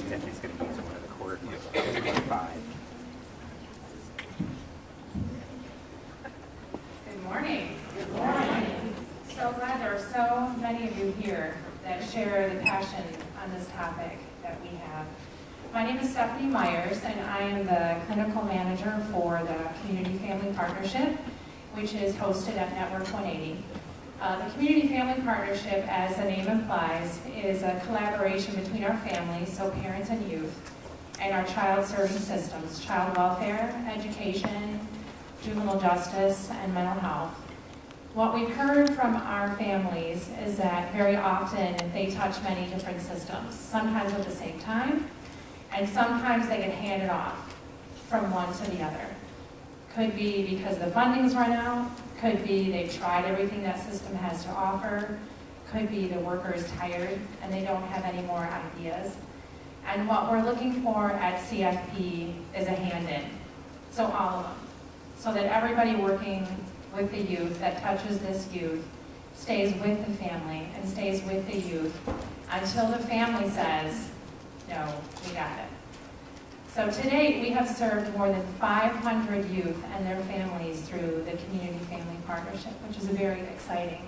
He's going to use one of the cord. Like 5. Good morning. Good morning. So glad there are so many of you here that share the passion on this topic that we have. My name is Stephanie Myers, and I am the clinical manager for the Community Family Partnership, which is hosted at Network 180. The Community Family Partnership, as the name implies, is a collaboration between our families, so parents and youth, and our child-serving systems, child welfare, education, juvenile justice, and mental health. What we've heard from our families is that very often they touch many different systems, sometimes at the same time, and sometimes they get handed off from one to the other. Could be because the funding's run out, could be they've tried everything that system has to offer, could be the worker is tired and they don't have any more ideas. And what we're looking for at CFP is a hand-in, so all of them, so that everybody working with the youth that touches this youth stays with the family and stays with the youth until the family says, no, we got it. So to date, we have served more than 500 youth and their families through the Community Family Partnership, which is very exciting.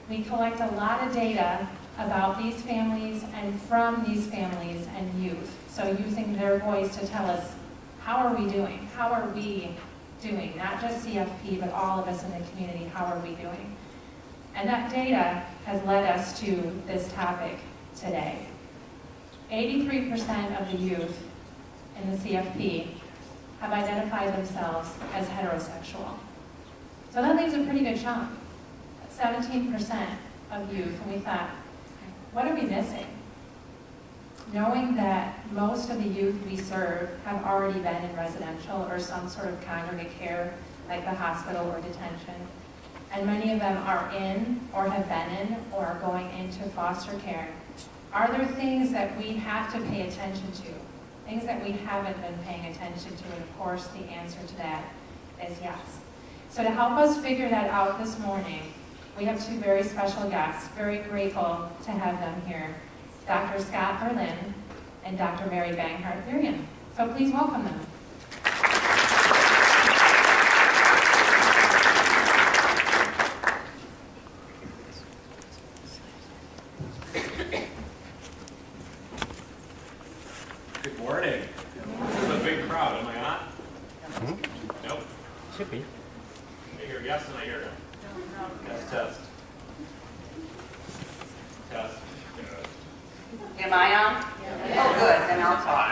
We collect a lot of data about these families and from these families and youth. So using their voice to tell us, how are we doing? How are we doing? Not just CFP, but all of us in the community, how are we doing? And that data has led us to this topic today. 83% of the youth in the CFP have identified themselves as heterosexual. So that leaves a pretty good chunk, 17% of youth, and we thought, what are we missing? Knowing that most of the youth we serve have already been in residential or some sort of congregate care, like the hospital or detention, and many of them are in or have been in or are going into foster care. Are there things that we have to pay attention to? Things that we haven't been paying attention to, and of course the answer to that is yes. So to help us figure that out this morning, we have two very special guests, very grateful to have them here, Dr. Scott Berlin and Dr. Mary Banghart-Therian. So please welcome them. Good morning. This is a big crowd. Am I on? Nope. Should be. I hear yes and I hear no. Test. Test. Am I on? Yeah. Oh, good. Then I'll talk.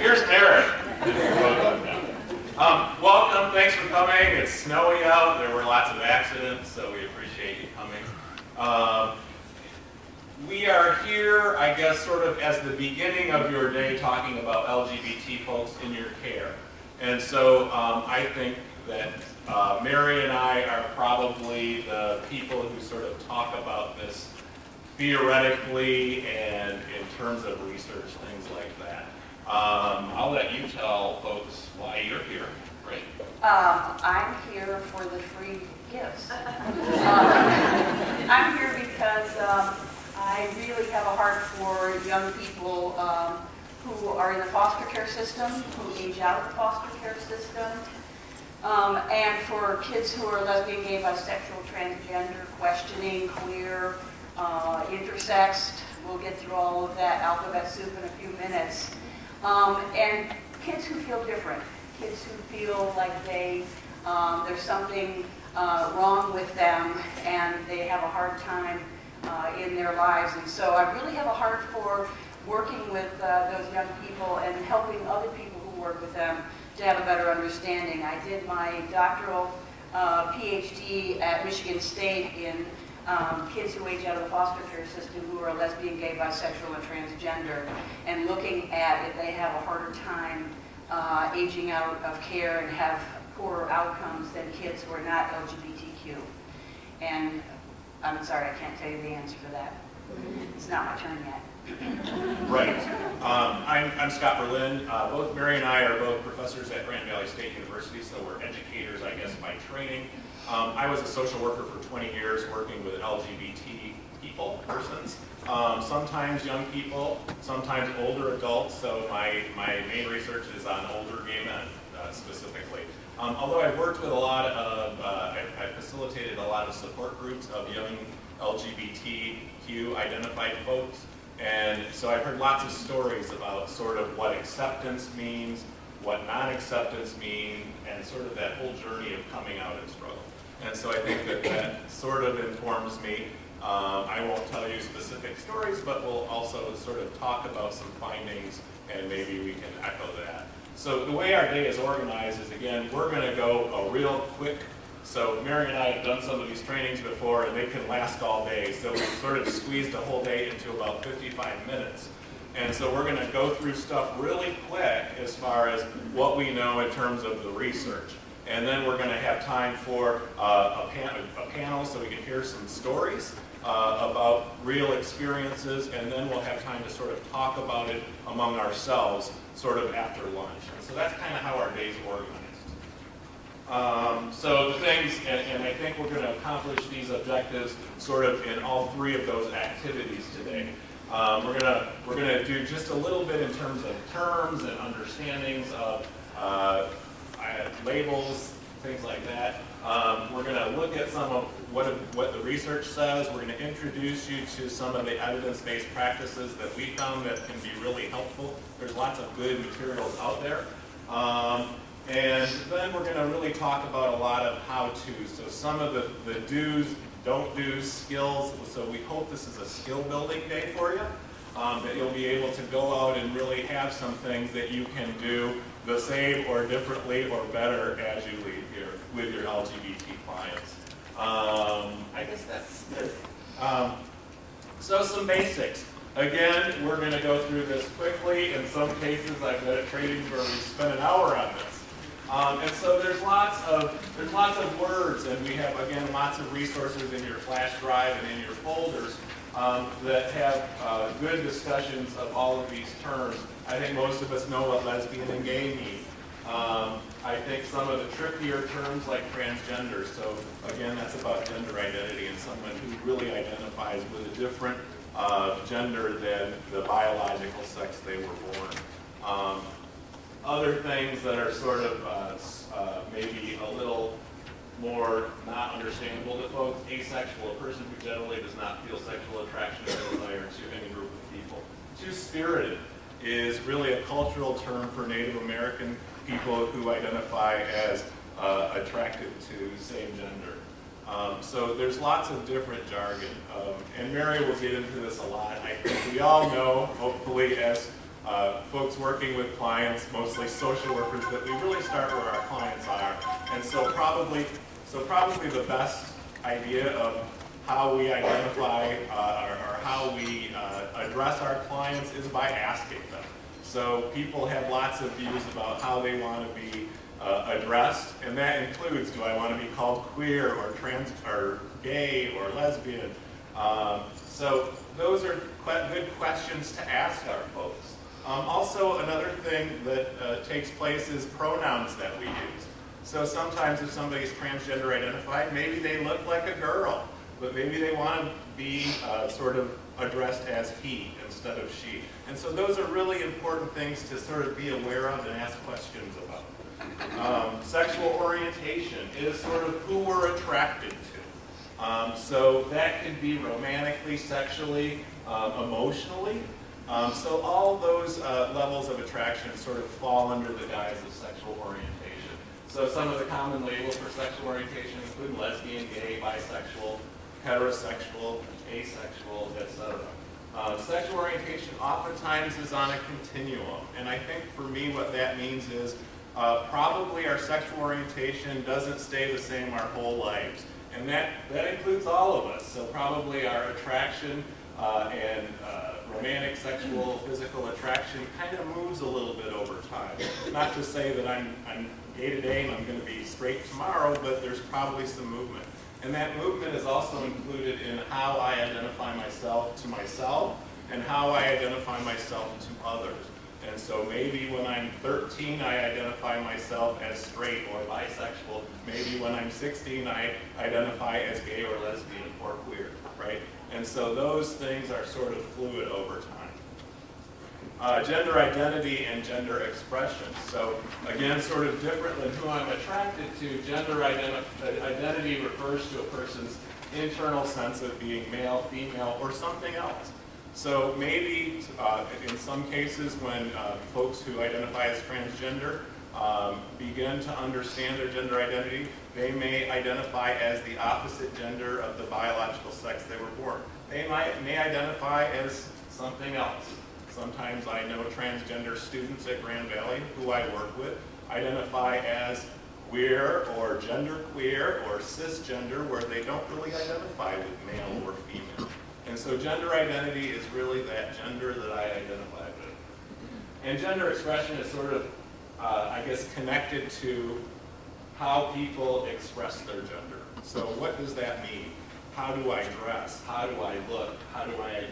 Here's Eric. Welcome. Thanks for coming. It's snowy out. There were lots of accidents, so we appreciate you coming. We are here, I guess, sort of as the beginning of your day talking about LGBT folks in your care. And so I think that Mary and I are probably the people who sort of talk about this theoretically and in terms of research, things like that. I'll let you tell folks why you're here. Right. I'm here for the free gifts. I'm here because I really have a heart for young people who are in the foster care system, who age out of the foster care system, and for kids who are lesbian, gay, bisexual, transgender, questioning, queer, intersexed. We'll get through all of that alphabet soup in a few minutes. And kids who feel different, kids who feel like there's something wrong with them and they have a hard time in their lives. And so I really have a heart for working with those young people and helping other people who work with them to have a better understanding. I did my doctoral PhD at Michigan State in kids who age out of the foster care system who are lesbian, gay, bisexual, and transgender, and looking at if they have a harder time aging out of care and have poorer outcomes than kids who are not LGBTQ. And I'm sorry, I can't tell you the answer to that. It's not my turn yet. Right. I'm Scott Berlin. Both Mary and I are both professors at Grand Valley State University, so we're educators, I guess, by training. I was a social worker for 20 years working with LGBTQ people, persons, sometimes young people, sometimes older adults, so my main research is on older gay men specifically. Although I've worked with a lot of, I've facilitated a lot of support groups of young LGBTQ identified folks, and so I've heard lots of stories about sort of what acceptance means, what non-acceptance means, and sort of that whole journey of coming out and struggle. And so I think that that sort of informs me. I won't tell you specific stories, but we'll also sort of talk about some findings, and maybe we can echo that. So the way our day is organized is, again, we're going to go a real quick. So Mary and I have done some of these trainings before, and they can last all day. So we've sort of squeezed a whole day into about 55 minutes. And so we're going to go through stuff really quick as far as what we know in terms of the research. And then we're going to have time for a panel so we can hear some stories about real experiences, and then we'll have time to sort of talk about it among ourselves sort of after lunch. And so that's kind of how our day's organized. So the things, and I think we're going to accomplish these objectives sort of in all three of those activities today. We're gonna do just a little bit in terms of terms and understandings of labels, things like that. We're going to look at some of what the research says. We're going to introduce you to some of the evidence-based practices that we found that can be really helpful. There's lots of good materials out there. And then we're going to really talk about a lot of how-tos. So some of the do's, don't do skills. So we hope this is a skill building day for you. That you'll be able to go out and really have some things that you can do the same or differently or better as you leave here with your LGBT clients. I guess that's it. So some basics. Again, we're going to go through this quickly. In some cases, I've been at trainings where we spent an hour on this. And so there's lots of words, and we have, again, lots of resources in your flash drive and in your folders that have good discussions of all of these terms. I think most of us know what lesbian and gay mean. I think some of the trickier terms like transgender, so again, that's about gender identity and someone who really identifies with a different gender than the biological sex they were born. Other things that are sort of maybe a little more not understandable to folks: asexual, a person who generally does not feel sexual attraction or desire to any group of people. Two-spirited is really a cultural term for Native American people who identify as attracted to same gender. So there's lots of different jargon, and Mary will get into this a lot. I think we all know, hopefully, as folks working with clients, mostly social workers, that we really start where our clients are. And so probably the best idea of how we identify or how we address our clients is by asking them. So people have lots of views about how they want to be addressed, and that includes, do I want to be called queer or trans or gay or lesbian? So those are good questions to ask our folks. Also, another thing that takes place is pronouns that we use. So sometimes if somebody's transgender identified, maybe they look like a girl, but maybe they want to be sort of addressed as he instead of she. And so those are really important things to sort of be aware of and ask questions about. Sexual orientation is sort of who we're attracted to. So that could be romantically, sexually, emotionally. So all those levels of attraction sort of fall under the guise of sexual orientation. So some of the common labels for sexual orientation include lesbian, gay, bisexual, heterosexual, asexual, etc. Sexual orientation oftentimes is on a continuum, and I think for me what that means is probably our sexual orientation doesn't stay the same our whole lives, and that includes all of us. So probably our attraction and romantic, sexual, physical attraction kind of moves a little bit over time. Not to say that I'm gay today and I'm going to be straight tomorrow, but there's probably some movement. And that movement is also included in how I identify myself to myself and how I identify myself to others. And so maybe when I'm 13, I identify myself as straight or bisexual. Maybe when I'm 16, I identify as gay or lesbian or queer, right? And so those things are sort of fluid over time. Gender identity and gender expression. So again, sort of different than who I'm attracted to, gender identity refers to a person's internal sense of being male, female, or something else. So maybe in some cases when folks who identify as transgender begin to understand their gender identity, they may identify as the opposite gender of the biological sex they were born. They may identify as something else. Sometimes I know transgender students at Grand Valley who I work with identify as queer or genderqueer or cisgender, where they don't really identify with male or female. And so gender identity is really that gender that I identify with. And gender expression is sort of, I guess, connected to how people express their gender. So what does that mean? How do I dress? How do I look? How do I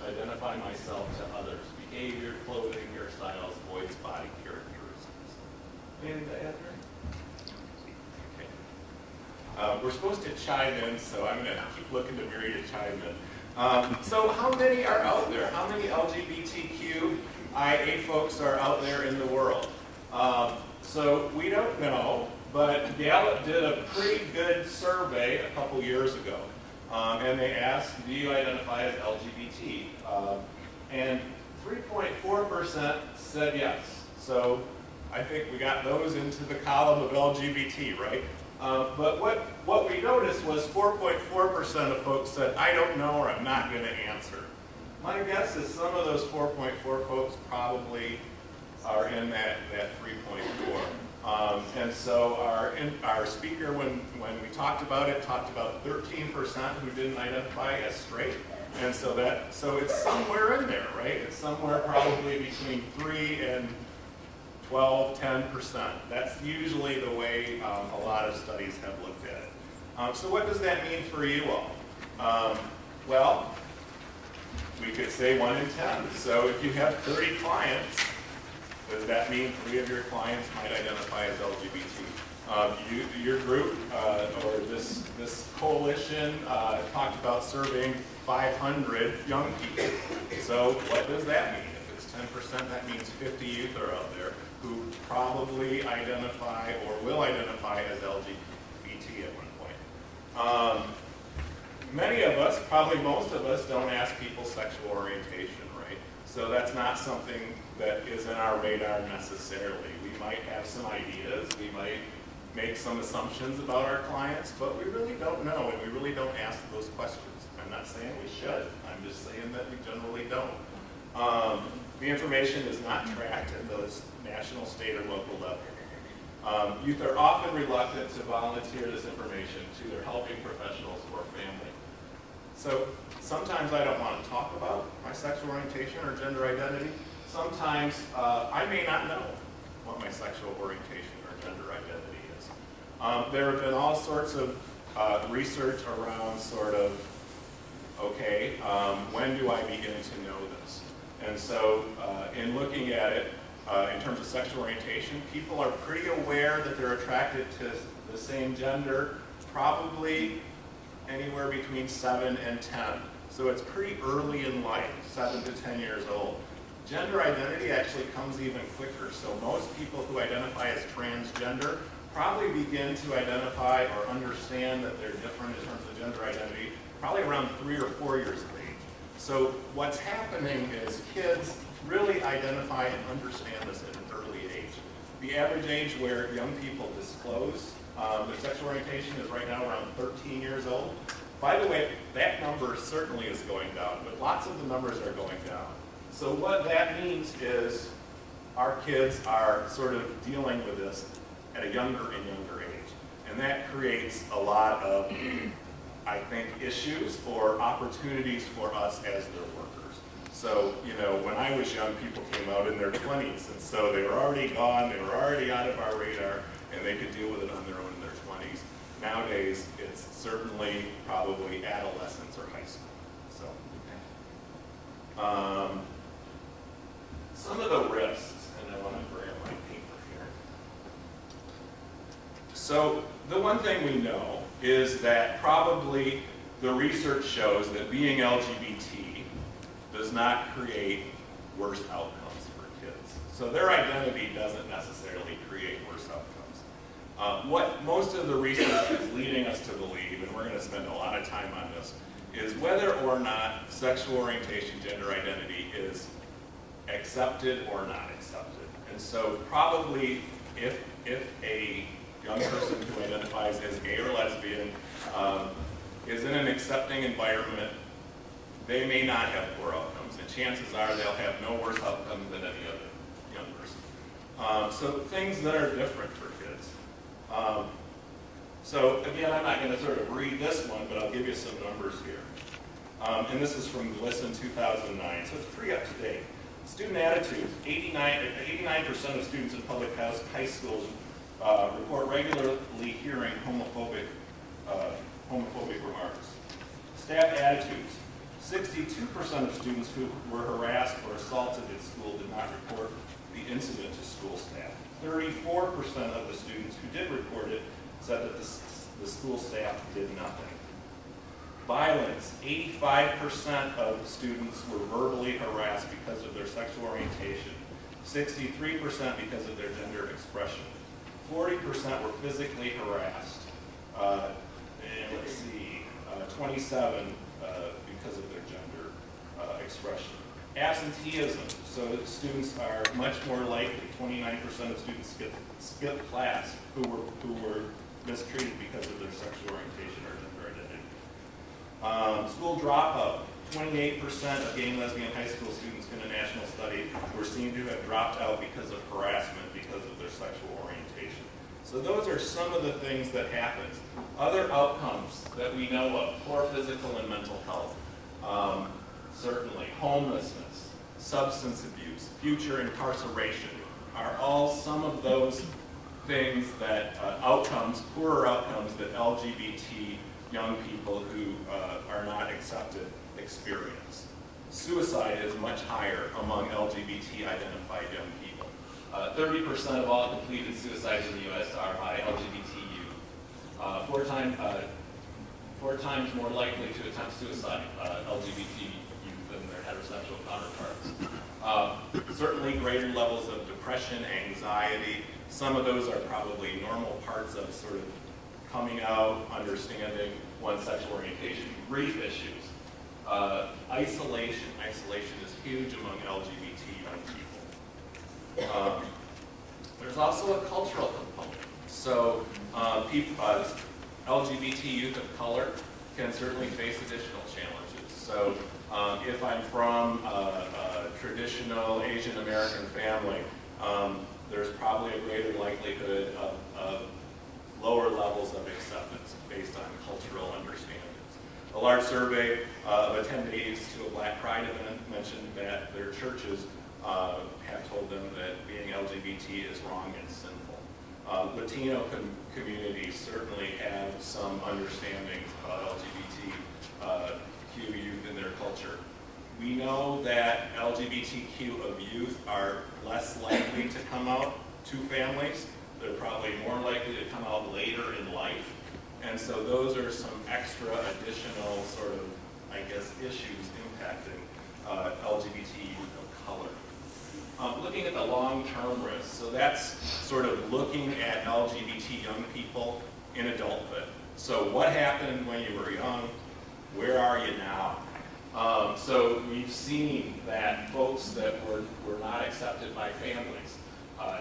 identify myself to others? Behavior, clothing, hairstyles, voice, body characteristics. Anything to add there? Okay. We're supposed to chime in, so I'm going to keep looking to Mary to chime in. So how many are out there? How many LGBTQIA folks are out there in the world? So we don't know, but Gallup did a pretty good survey a couple years ago. And they asked, do you identify as LGBT? And 3.4% said yes. So I think we got those into the column of LGBT, right? But what we noticed was 4.4% of folks said, I don't know, or I'm not going to answer. My guess is some of those 4.4 folks probably are in that 3.4. And so our speaker, when we talked about it, talked about 13% who didn't identify as straight. And so it's somewhere in there, right? It's somewhere probably between 3 and 12, 10%. That's usually the way a lot of studies have looked at it. So what does that mean for you all? Well, we could say 1 in 10. So if you have 30 clients, does that mean 3 of your clients might identify as LGBT? Your group, or this coalition, talked about serving 500 young people. So what does that mean? If it's 10%, that means 50 youth are out there who probably identify or will identify as LGBT at one point. Many of us, probably most of us, don't ask people sexual orientation, right? So that's not something that is in our radar necessarily. We might have some ideas, we might make some assumptions about our clients, but we really don't know, and we really don't ask those questions. I'm not saying we should, I'm just saying that we generally don't. The information is not tracked at the national, state, or local level. Youth are often reluctant to volunteer this information to their helping professionals or family. So sometimes I don't want to talk about my sexual orientation or gender identity. Sometimes I may not know what my sexual orientation or gender identity is. There have been all sorts of research around sort of, okay, when do I begin to know this? And so in looking at it, in terms of sexual orientation, people are pretty aware that they're attracted to the same gender, probably anywhere between 7 and 10. So it's pretty early in life, 7 to 10 years old. Gender identity actually comes even quicker. So most people who identify as transgender probably begin to identify or understand that they're different in terms of gender identity probably around 3 or 4 years of age. So what's happening is kids really identify and understand this at an early age. The average age where young people disclose their sexual orientation is right now around 13 years old. By the way, that number certainly is going down, but lots of the numbers are going down. So what that means is our kids are sort of dealing with this at a younger and younger age. And that creates a lot of, I think, issues or opportunities for us as their workers. So, you know, when I was young, people came out in their 20s, and so they were already gone, they were already out of our radar, and they could deal with it on their own in their 20s. Nowadays, it's certainly probably adolescence or high school. So, some of the risks, and I want to grab my paper here. So, the one thing we know is that probably the research shows that being LGBT does not create worse outcomes for kids. So their identity doesn't necessarily create worse outcomes. What most of the research is leading us to believe, and we're going to spend a lot of time on this, is whether or not sexual orientation, gender identity is accepted or not accepted. And so probably if a young person who identifies as gay or lesbian is in an accepting environment, they may not have poor outcomes, and chances are they'll have no worse outcomes than any other young person. So things that are different for kids. So again, I'm not going to sort of read this one, but I'll give you some numbers here. And this is from Listen 2009, so it's pretty up to date. Student attitudes, 89% of students in public high schools report regularly hearing homophobic remarks. Staff attitudes, 62% of students who were harassed or assaulted at school did not report the incident to school staff. 34% of the students who did report it said that the school staff did nothing. Violence, 85% of students were verbally harassed because of their sexual orientation, 63% because of their gender expression, 40% were physically harassed, and let's see, 27 because of their gender expression. Absenteeism, so students are much more likely, 29% of students skip class who were mistreated because of their sexual orientation or gender identity. School dropout, 28% of gay and lesbian high school students in a national study were seen to have dropped out because of harassment because of their sexual orientation. So those are some of the things that happen. Other outcomes that we know of, poor physical and mental health, certainly homelessness, substance abuse, future incarceration, are all some of those things that poorer outcomes that LGBT young people who are not accepted experience. Suicide is much higher among LGBT identified young people. 30% of all completed suicides in the U.S. are by LGBT youth. Four times more likely to attempt suicide, LGBT youth, than their heterosexual counterparts. Certainly greater levels of depression, anxiety. Some of those are probably normal parts of sort of coming out, understanding one's sexual orientation. Grief issues. Isolation. Isolation is huge among LGBT young people. There's also a cultural component. So LGBT youth of color can certainly face additional challenges. So if I'm from a traditional Asian American family, there's probably a greater likelihood of lower levels of acceptance based on cultural understandings. A large survey of attendees to a Black Pride event mentioned that their churches have told them that being LGBT is wrong and sinful. Latino communities certainly have some understandings about LGBTQ youth in their culture. We know that LGBTQ of youth are less likely to come out to families. They're probably more likely to come out later in life. And so those are some extra additional sort of, I guess, issues impacting LGBT youth of color. Looking at the long-term risks, so that's sort of looking at LGBT young people in adulthood. So what happened when you were young? Where are you now? So we've seen that folks that were not accepted by families,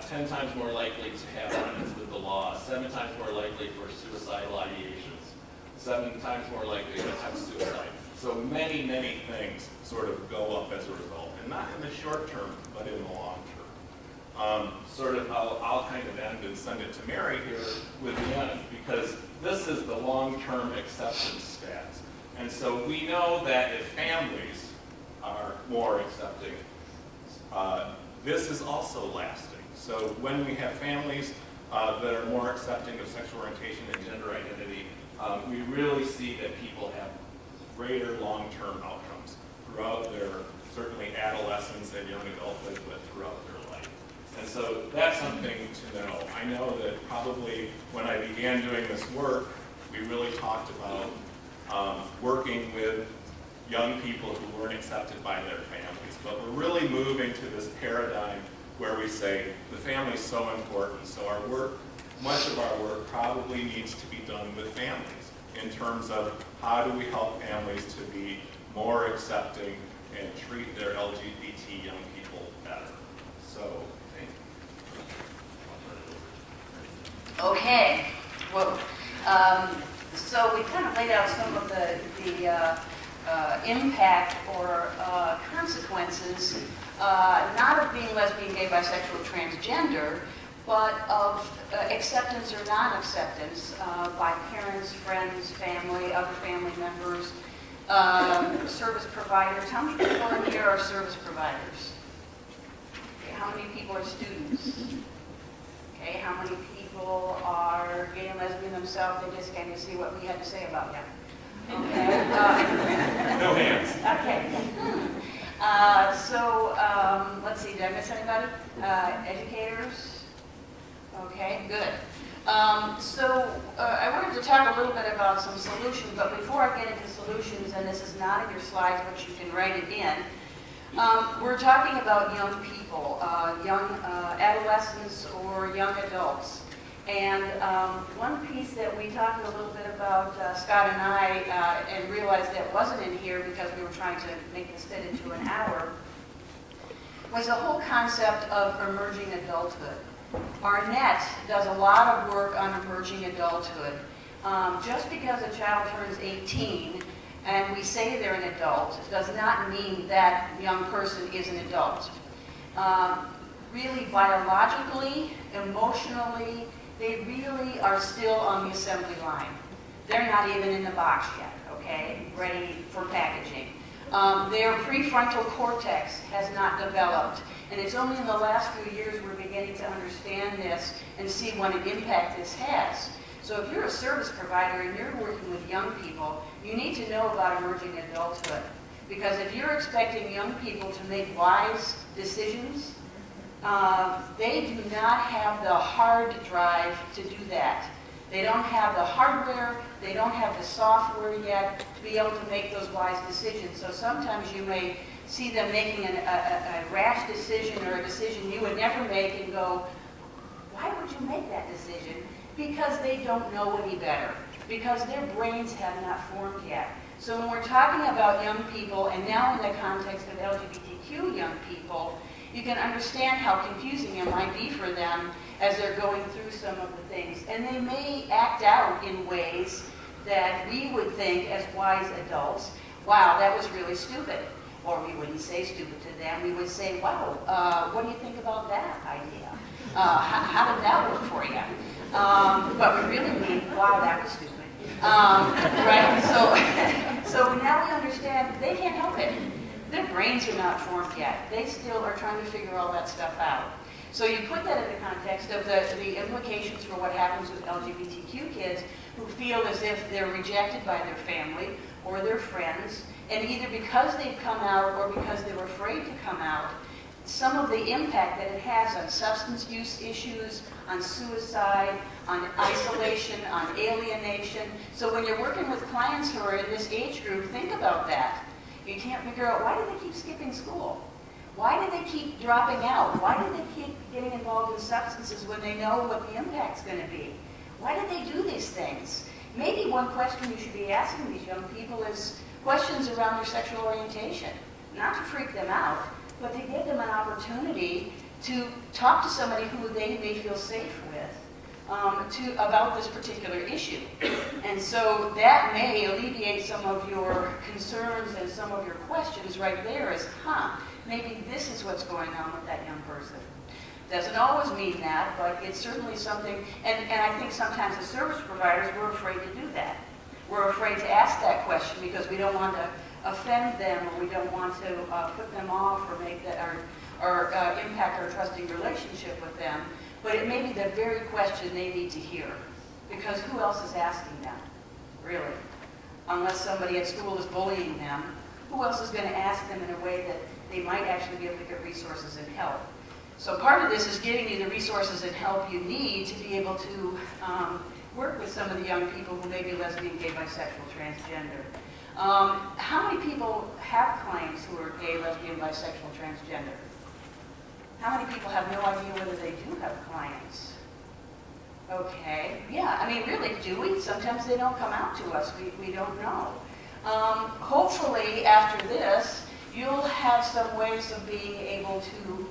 10 times more likely to have run-ins with the law, 7 times more likely for suicidal ideations, 7 times more likely to attempt suicide. So many, many things sort of go up as a result, and not in the short term, but in the long term. Sort of, I'll kind of end and send it to Mary here with the end, because this is the long-term acceptance stats. And so we know that if families are more accepting, this is also lasting. So when we have families that are more accepting of sexual orientation and gender identity, we really see that people have greater long-term outcomes throughout their, certainly adolescence and young adulthood, but throughout their life. And so that's something to know. I know that probably when I began doing this work, we really talked about working with young people who weren't accepted by their families. But we're really moving to this paradigm where we say the family is so important, so our work, much of our work probably needs to be done with families in terms of how do we help families to be more accepting and treat their LGBT young people better. So, thank you. Okay. Well, so we kind of laid out some of the impact or consequences, not of being lesbian, gay, bisexual, transgender, but of acceptance or non-acceptance by parents, friends, family, other family members, service providers. How many people in here are service providers? Okay, how many people are students? Okay, how many people are gay and lesbian themselves? They just came to see what we had to say about them. Okay. No hands. Okay. Let's see, did I miss anybody? Educators? Okay, good. I wanted to talk a little bit about some solutions, but before I get into solutions, and this is not in your slides, but you can write it in, we're talking about young people, young adolescents or young adults. And one piece that we talked a little bit about, Scott and I, and realized that wasn't in here because we were trying to make this fit into an hour, was the whole concept of emerging adulthood. Arnett does a lot of work on emerging adulthood. Just because a child turns 18 and we say they're an adult does not mean that young person is an adult. Really biologically, emotionally, they really are still on the assembly line. They're not even in the box yet, okay, ready for packaging. Their prefrontal cortex has not developed, and it's only in the last few years we're beginning to understand this and see what an impact this has. So if you're a service provider and you're working with young people, you need to know about emerging adulthood. Because if you're expecting young people to make wise decisions, they do not have the hard drive to do that. They don't have the hardware, they don't have the software yet to be able to make those wise decisions. So sometimes you may see them making a rash decision or a decision you would never make and go, why would you make that decision? Because they don't know any better, because their brains have not formed yet. So when we're talking about young people, and now in the context of LGBTQ young people, you can understand how confusing it might be for them as they're going through some of the things. And they may act out in ways that we would think as wise adults, wow, that was really stupid. Or we wouldn't say stupid to them, we would say, wow, what do you think about that idea? How did that work for you? But we really mean, wow, that was stupid. Right? So now we understand they can't help it. Their brains are not formed yet. They still are trying to figure all that stuff out. So you put that in the context of the implications for what happens with LGBTQ kids who feel as if they're rejected by their family or their friends, and either because they've come out or because they're afraid to come out, some of the impact that it has on substance use issues, on suicide, on isolation, on alienation. So when you're working with clients who are in this age group, think about that. You can't figure out, why do they keep skipping school? Why do they keep dropping out? Why do they keep getting involved in substances when they know what the impact's going to be? Why do they do these things? Maybe one question you should be asking these young people is questions around their sexual orientation. Not to freak them out, but to give them an opportunity to talk to somebody who they may feel safe with about this particular issue. And so that may alleviate some of your concerns and some of your questions right there is, maybe this is what's going on with that young person. Doesn't always mean that, but it's certainly something, and I think sometimes as service providers, we're afraid to do that. We're afraid to ask that question because we don't want to offend them, or we don't want to put them off or make that, or impact our trusting relationship with them. But it may be the very question they need to hear, because who else is asking them, really? Unless somebody at school is bullying them, who else is going to ask them in a way that they might actually be able to get resources and help? So part of this is giving you the resources and help you need to be able to work with some of the young people who may be lesbian, gay, bisexual, transgender. How many people have clients who are gay, lesbian, bisexual, transgender? How many people have no idea whether they do have clients? Okay, yeah, I mean, really, do we? Sometimes they don't come out to us. We don't know. Hopefully, after this, you'll have some ways of being able to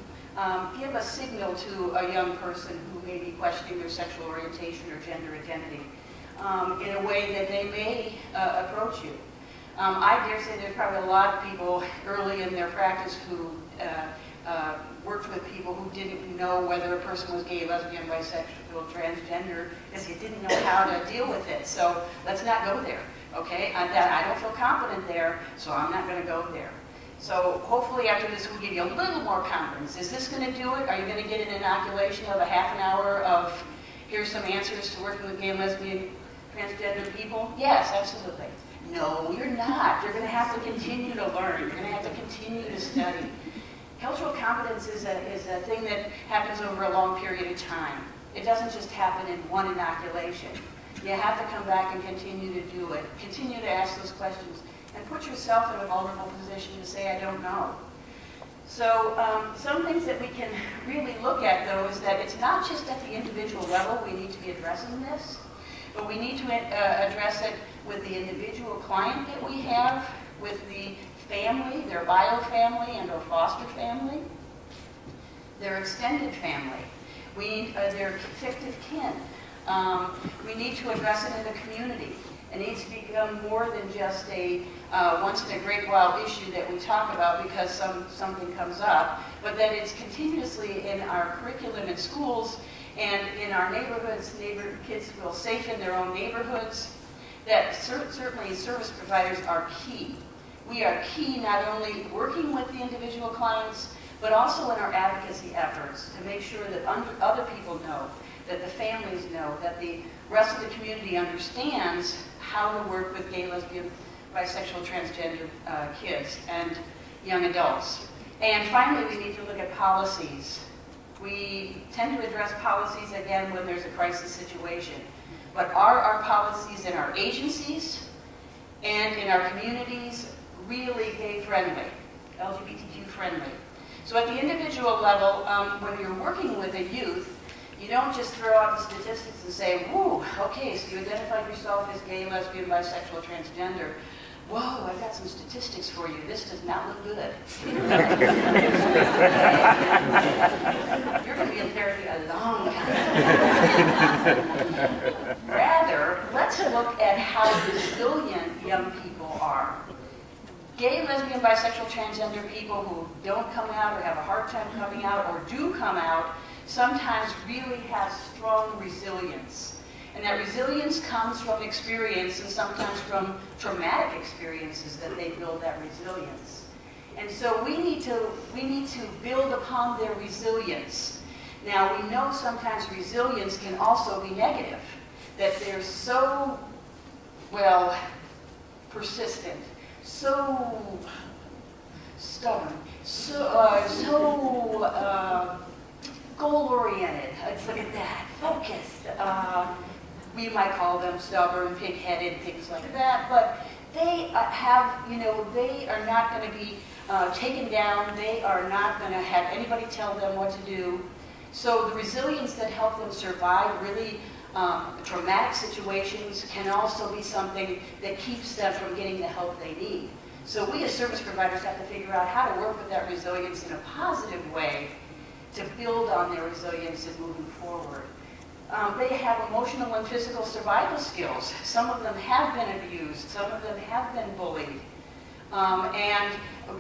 give a signal to a young person who may be questioning their sexual orientation or gender identity in a way that they may approach you. I dare say there's probably a lot of people early in their practice who worked with people who didn't know whether a person was gay, lesbian, bisexual, transgender, because you didn't know how to deal with it. So let's not go there, okay? I don't feel confident there, so I'm not going to go there. So hopefully after this we'll give you a little more confidence. Is this going to do it? Are you going to get an inoculation of a half an hour of here's some answers to working with gay, lesbian, transgender people? Yes, absolutely. No, you're not. You're going to have to continue to learn. You're going to have to continue to study. Cultural competence is a thing that happens over a long period of time. It doesn't just happen in one inoculation. You have to come back and continue to do it. Continue to ask those questions. And put yourself in a vulnerable position to say, I don't know. So some things that we can really look at, though, is that it's not just at the individual level we need to be addressing this, but we need to address it with the individual client that we have, with the family, their bio family and or foster family, their extended family, their fictive kin. We need to address it in the community. It needs to become more than just a once in a great while issue that we talk about because something comes up, but that it's continuously in our curriculum in schools and in our neighborhoods. Kids feel safe in their own neighborhoods. That certainly service providers are key. We are key not only working with the individual clients, but also in our advocacy efforts to make sure that other people know, that the families know, that the rest of the community understands how to work with gay, lesbian, bisexual, transgender kids and young adults. And finally, we need to look at policies. We tend to address policies, again, when there's a crisis situation. But are our policies in our agencies and in our communities really gay-friendly, LGBTQ-friendly? So at the individual level, when you're working with a youth, you don't just throw out the statistics and say, whoa, okay, so you identified yourself as gay, lesbian, bisexual, transgender. Whoa, I've got some statistics for you. This does not look good. You're going to be in therapy a long time. Rather, let's look at how resilient young people are. Gay, lesbian, bisexual, transgender people who don't come out or have a hard time coming out or do come out sometimes really have strong resilience. And that resilience comes from experience and sometimes from traumatic experiences that they build that resilience. And so we need to build upon their resilience. Now we know sometimes resilience can also be negative, that they're so, well, persistent, so stubborn, so goal-oriented. Let's look at that. Focused. We might call them stubborn, pig-headed, things like that. But they have, they are not going to be taken down. They are not going to have anybody tell them what to do. So the resilience that helps them survive really traumatic situations can also be something that keeps them from getting the help they need. So we as service providers have to figure out how to work with that resilience in a positive way to build on their resilience and moving forward. They have emotional and physical survival skills. Some of them have been abused. Some of them have been bullied. And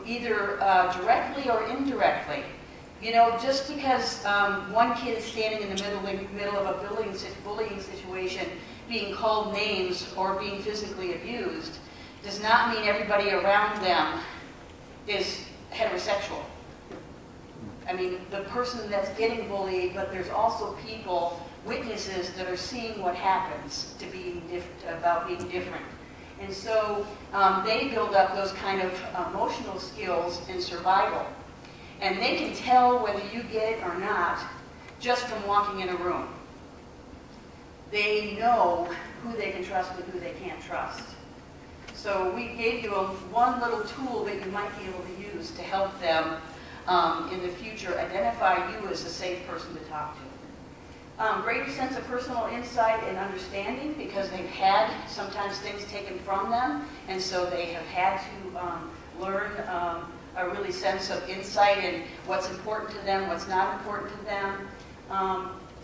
either directly or indirectly. Just because one kid is standing in the middle of a bullying situation, being called names or being physically abused, does not mean everybody around them is heterosexual. I mean, the person that's getting bullied, but there's also people, witnesses, that are seeing what happens about being different. And so they build up those kind of emotional skills in survival. And they can tell whether you get it or not just from walking in a room. they know who they can trust and who they can't trust. So we gave you one little tool that you might be able to use to help them in the future identify you as a safe person to talk to. Greater sense of personal insight and understanding, because they've had sometimes things taken from them, and so they have had to learn a really sense of insight in what's important to them, what's not important to them.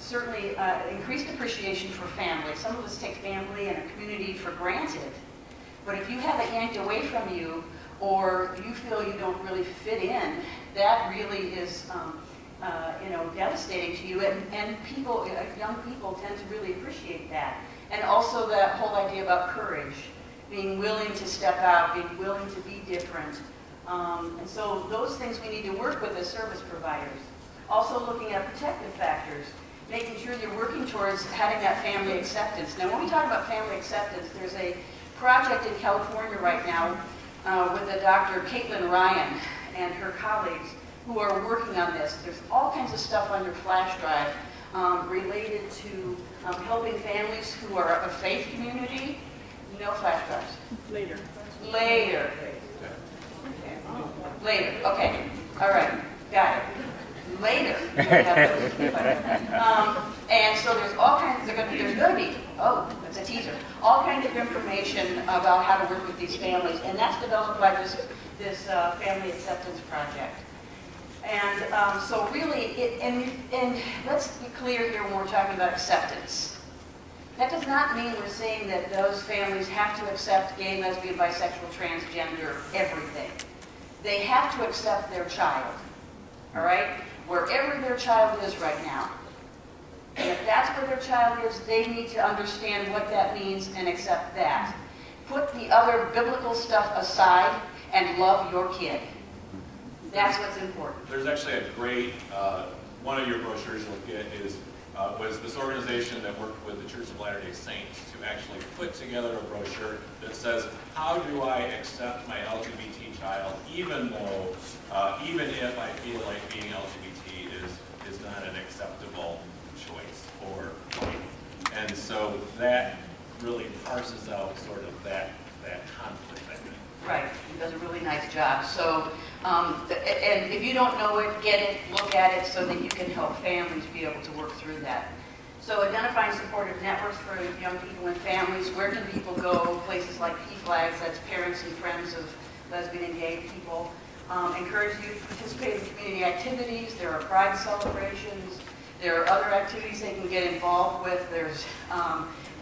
Certainly increased appreciation for family. Some of us take family and a community for granted, but if you have it yanked away from you, or you feel you don't really fit in, that really is devastating to you, and people, young people tend to really appreciate that. And also that whole idea about courage, being willing to step out, being willing to be different. And so those things we need to work with as service providers. Also looking at protective factors, making sure you're working towards having that family acceptance. Now when we talk about family acceptance, there's a project in California right now with a Dr. Caitlin Ryan and her colleagues who are working on this. There's all kinds of stuff on your flash drive related to helping families who are a faith community. No flash drives. Later. Okay. All right. Got it. Later. And so there's all kinds. There's going to be. Oh, that's a teaser. All kinds of information about how to work with these families, and that's developed by this family acceptance project. And so really, and let's be clear here when we're talking about acceptance. That does not mean we're saying that those families have to accept gay, lesbian, bisexual, transgender, everything. They have to accept their child, all right? Wherever their child is right now. And if that's where their child is, they need to understand what that means and accept that. Put the other biblical stuff aside and love your kid. That's what's important. There's actually a great, one of your brochures you'll get was this organization that worked with the Church of Latter-day Saints to actually put together a brochure that says, how do I accept my LGBT child, even if I feel like being LGBT is not an acceptable choice or life. And so that really parses out sort of that conflict, I think. Right, he does a really nice job. So, and if you don't know it, get it, look at it so that you can help families be able to work through that. So identifying supportive networks for young people and families. Where can people go? Places like PFLAGs, that's parents and friends of lesbian and gay people. Encourage youth to participate in community activities. There are pride celebrations. There are other activities they can get involved with. There's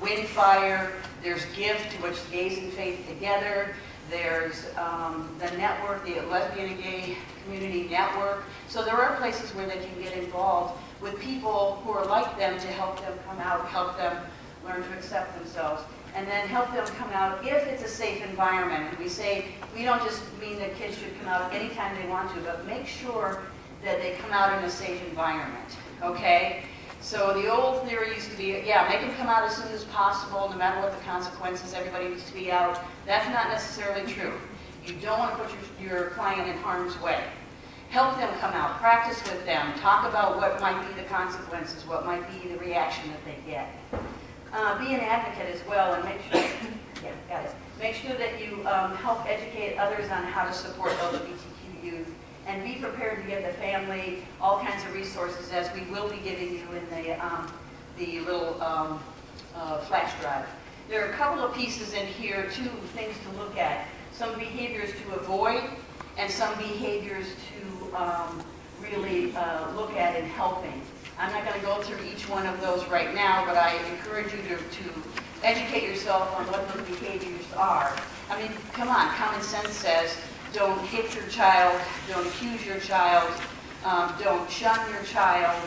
Windfire. There's GIFT, to which Gays and Faith Together. There's the network, the Lesbian and Gay Community Network. So there are places where they can get involved with people who are like them to help them come out, help them learn to accept themselves, and then help them come out if it's a safe environment. And we say, we don't just mean that kids should come out anytime they want to, but make sure that they come out in a safe environment, okay? So the old theory used to be, yeah, make them come out as soon as possible, no matter what the consequences, everybody needs to be out. That's not necessarily true. You don't want to put your client in harm's way. Help them come out, practice with them, talk about what might be the consequences, what might be the reaction that they get. Be an advocate as well, and make sure, yeah, got it. Make sure that you help educate others on how to support LGBTQ youth. And be prepared to give the family all kinds of resources, as we will be giving you in the little flash drive. There are a couple of pieces in here, too, things to look at. Some behaviors to avoid, and some behaviors to really look at in helping. I'm not going to go through each one of those right now, but I encourage you to educate yourself on what those behaviors are. I mean, come on, common sense says, don't hit your child, don't accuse your child, don't shun your child,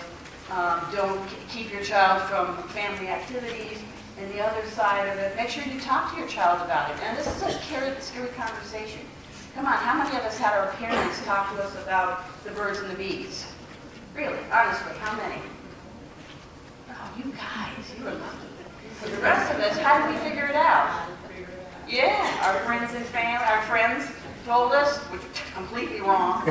don't keep your child from family activities. And the other side of it, make sure you talk to your child about it. And this is a scary conversation. Come on, how many of us had our parents talk to us about the birds and the bees? Really, honestly, how many? Oh, you guys, you are lucky. For the rest of us, how do we figure it out? Yeah, our friends and family, our friends told us, which completely wrong.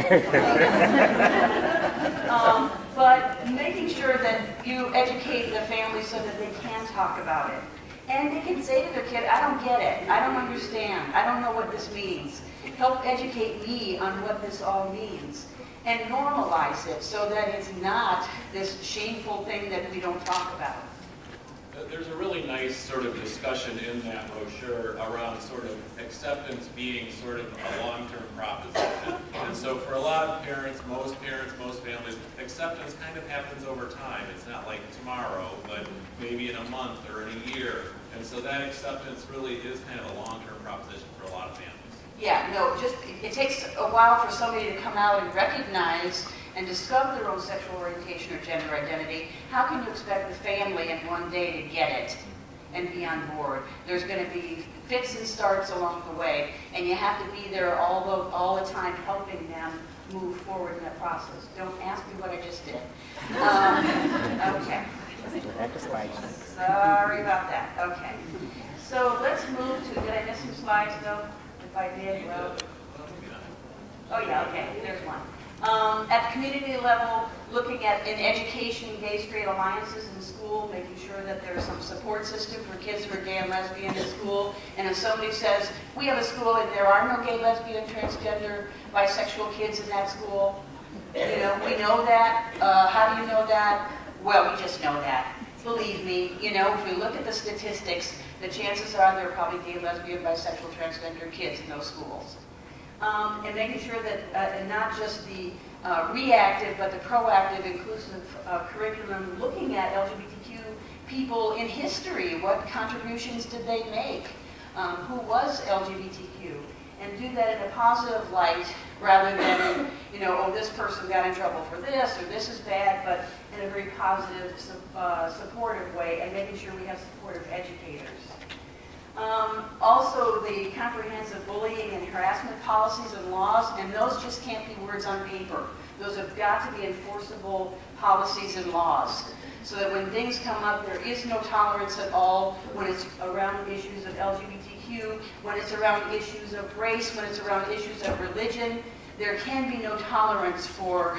But making sure that you educate the family so that they can talk about it. And they can say to their kid, I don't get it, I don't understand, I don't know what this means. Help educate me on what this all means. And normalize it so that it's not this shameful thing that we don't talk about. There's a really nice sort of discussion in that brochure around sort of acceptance being sort of a long-term proposition. And so for a lot of parents, most families, acceptance kind of happens over time. It's not like tomorrow, but maybe in a month or in a year. And so that acceptance really is kind of a long-term proposition for a lot of families. Yeah, no, it takes a while for somebody to come out and recognize and discover their own sexual orientation or gender identity. How can you expect the family in one day to get it and be on board? There's going to be fits and starts along the way, and you have to be there all the time helping them move forward in that process. Don't ask me what I just did. Okay. Sorry about that. Okay. So let's move to, did I miss some slides though? If I did, well. Oh yeah, okay, there's one. At the community level, looking at in education, gay-straight alliances in school, making sure that there's some support system for kids who are gay and lesbian in school. And if somebody says, we have a school and there are no gay, lesbian, transgender, bisexual kids in that school, you know, we know that. How do you know that? Well, we just know that. Believe me, you know, if we look at the statistics, the chances are there are probably gay, lesbian, bisexual, transgender kids in those schools. And making sure that not just the reactive, but the proactive, inclusive curriculum, looking at LGBTQ people in history. What contributions did they make? Who was LGBTQ? And do that in a positive light rather than, you know, oh, this person got in trouble for this, or this is bad, but in a very positive, supportive way, and making sure we have supportive educators. Also, the comprehensive bullying and harassment policies and laws, and those just can't be words on paper. Those have got to be enforceable policies and laws, so that when things come up, there is no tolerance at all when it's around issues of LGBTQ, when it's around issues of race, when it's around issues of religion. There can be no tolerance for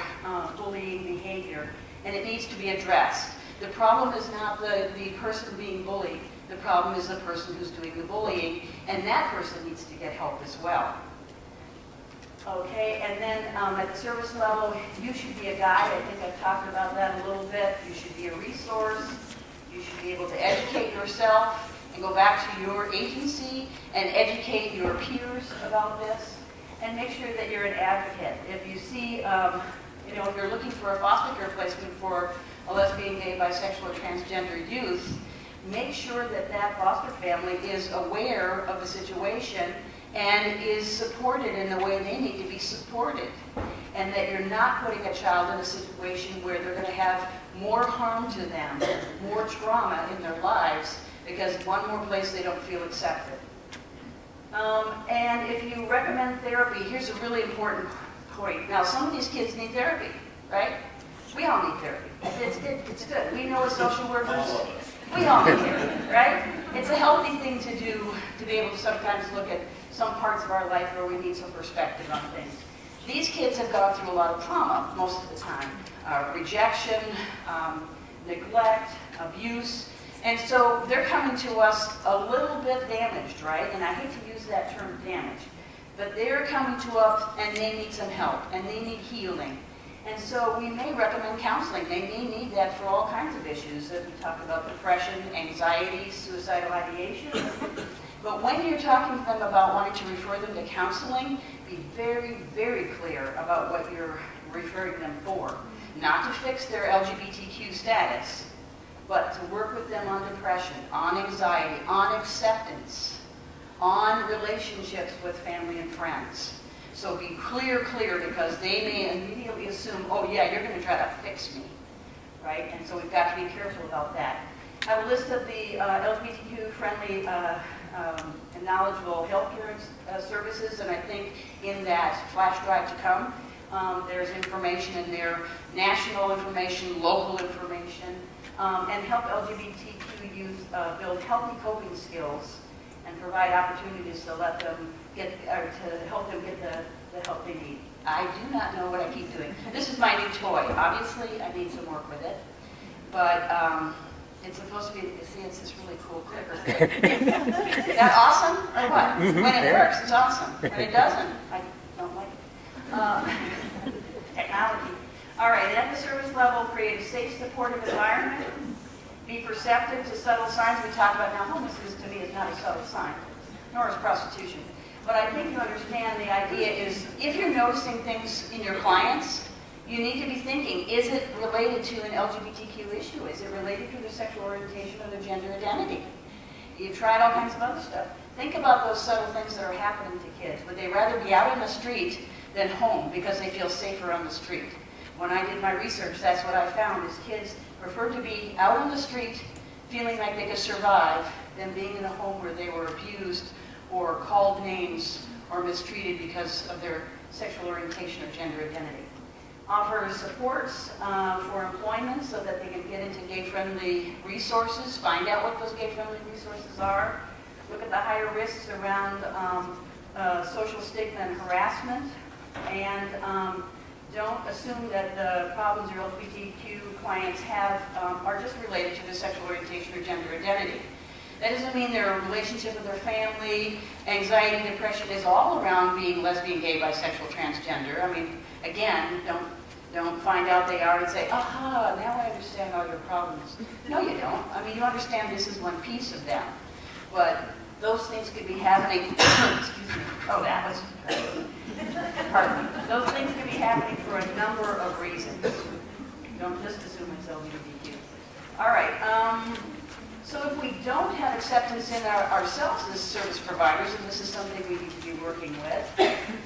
bullying behavior, and it needs to be addressed. The problem is not the person being bullied. The problem is the person who's doing the bullying, and that person needs to get help as well. Okay, and then at the service level, you should be a guide. I think I've talked about that a little bit. You should be a resource. You should be able to educate yourself and go back to your agency and educate your peers about this, and make sure that you're an advocate. If you see, you know, if you're looking for a foster care placement for a lesbian, gay, bisexual, or transgender youth, make sure that that foster family is aware of the situation and is supported in the way they need to be supported. And that you're not putting a child in a situation where they're going to have more harm to them, more trauma in their lives, because one more place they don't feel accepted. And if you recommend therapy, here's a really important point. Now, some of these kids need therapy, right? We all need therapy. It's good. We know as social workers, we all need therapy, right? It's a healthy thing to do, to be able to sometimes look at some parts of our life where we need some perspective on things. These kids have gone through a lot of trauma most of the time. Rejection, neglect, abuse. And so they're coming to us a little bit damaged, right? And I hate to use that term damaged. But they're coming to us and they need some help and they need healing. And so we may recommend counseling. They may need that for all kinds of issues. As we talk about depression, anxiety, suicidal ideation. But when you're talking to them about wanting to refer them to counseling, be very, very clear about what you're referring them for. Not to fix their LGBTQ status, but to work with them on depression, on anxiety, on acceptance, on relationships with family and friends. So be clear, because they may immediately assume, oh yeah, you're going to try to fix me, right? And so we've got to be careful about that. I have a list of the LGBTQ-friendly and knowledgeable healthcare services, and I think in that flash drive to come, there's information in there, national information, local information, and help LGBTQ youth build healthy coping skills and provide opportunities to let them get, or to help them get the help they need. I do not know what I keep doing. This is my new toy. Obviously, I need some work with it, but it's supposed to be, see, it's this really cool clicker thing. Is that awesome or what? When it works, it's awesome. When it doesn't, I don't like it. Technology. All right, at the service level, create a safe, supportive environment. Be perceptive to subtle signs. We talked about now, homelessness to me is not a subtle sign, nor is prostitution. But I think you understand the idea is, if you're noticing things in your clients, you need to be thinking, is it related to an LGBTQ issue? Is it related to their sexual orientation or their gender identity? You've tried all kinds of other stuff. Think about those subtle things that are happening to kids. Would they rather be out in the street than home because they feel safer on the street? When I did my research, that's what I found, is kids prefer to be out on the street feeling like they could survive than being in a home where they were abused or called names or mistreated because of their sexual orientation or gender identity. Offer supports for employment so that they can get into gay-friendly resources, find out what those gay-friendly resources are, look at the higher risks around social stigma and harassment, and don't assume that the problems your LGBTQ clients have are just related to their sexual orientation or gender identity. That doesn't mean their relationship with their family, anxiety, depression is all around being lesbian, gay, bisexual, transgender. I mean, again, don't find out they are and say, aha, now I understand all your problems. No, you don't. I mean, you understand this is one piece of them. But those things could be happening, excuse me, oh, that was, pardon me. Those things could be happening for a number of reasons. Don't just assume it's LGBTQ. All right. So if we don't have acceptance in ourselves as service providers, and this is something we need to be working with,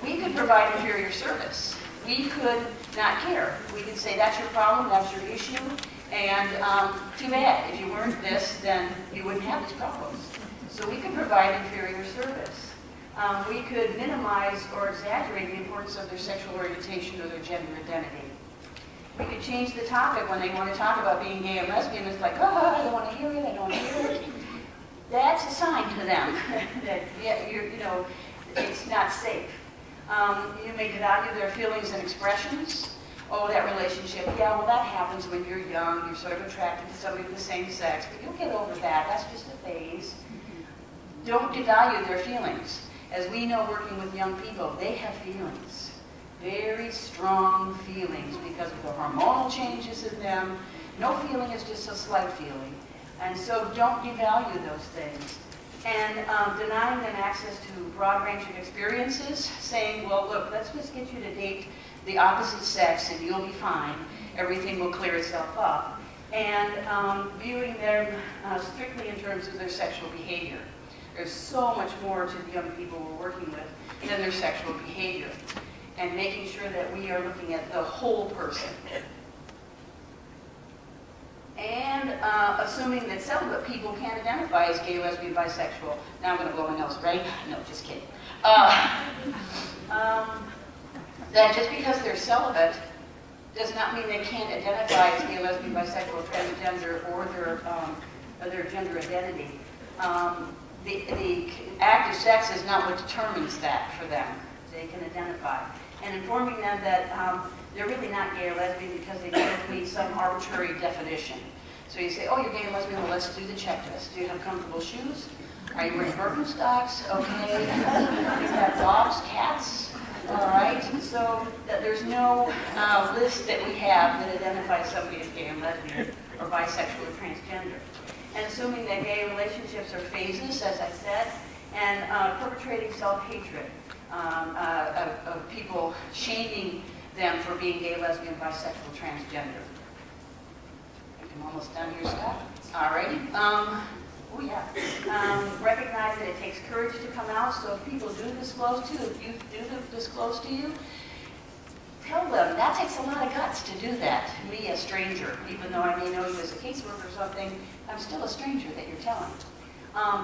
we could provide inferior service. We could not care. We could say, that's your problem, that's your issue, and too bad. If you weren't this, then you wouldn't have these problems. So we could provide inferior service. We could minimize or exaggerate the importance of their sexual orientation or their gender identity. We could change the topic when they want to talk about being gay and lesbian. It's like, oh, I don't want to hear it, I don't want to hear it. That's a sign to them that, yeah, you know, it's not safe. You may devalue their feelings and expressions. Oh, that relationship, yeah, well, that happens when you're young. You're sort of attracted to somebody of the same sex, but you'll get over that. That's just a phase. Don't devalue their feelings. As we know, working with young people, they have feelings. Very strong feelings because of the hormonal changes in them. No feeling is just a slight feeling. And so don't devalue those things. And denying them access to a broad range of experiences, saying, well, look, let's just get you to date the opposite sex and you'll be fine. Everything will clear itself up. And viewing them strictly in terms of their sexual behavior. There's so much more to the young people we're working with than their sexual behavior. And making sure that we are looking at the whole person. And assuming that celibate people can't identify as gay, lesbian, bisexual. Now I'm going to blow my nose, right? No, just kidding. That just because they're celibate does not mean they can't identify as gay, lesbian, bisexual, transgender, or their gender identity. The act of sex is not what determines that for them. They can identify. And informing them that they're really not gay or lesbian because they don't meet some arbitrary definition. So you say, oh, you're gay and lesbian, well, let's do the checklist. Do you have comfortable shoes? Are you wearing Birkenstocks? Okay. You've got dogs, cats? All right. So that there's no list that we have that identifies somebody as gay and lesbian or bisexual or transgender. And assuming that gay relationships are phases, as I said, and perpetrating self-hatred. Of people shaming them for being gay, lesbian, bisexual, transgender. I think I'm almost done here, Scott. Alrighty. Oh yeah. Recognize that it takes courage to come out. So if people do disclose to you, if youth do disclose to you, tell them that takes a lot of guts to do that. Me, a stranger, even though I may know you as a caseworker or something, I'm still a stranger that you're telling.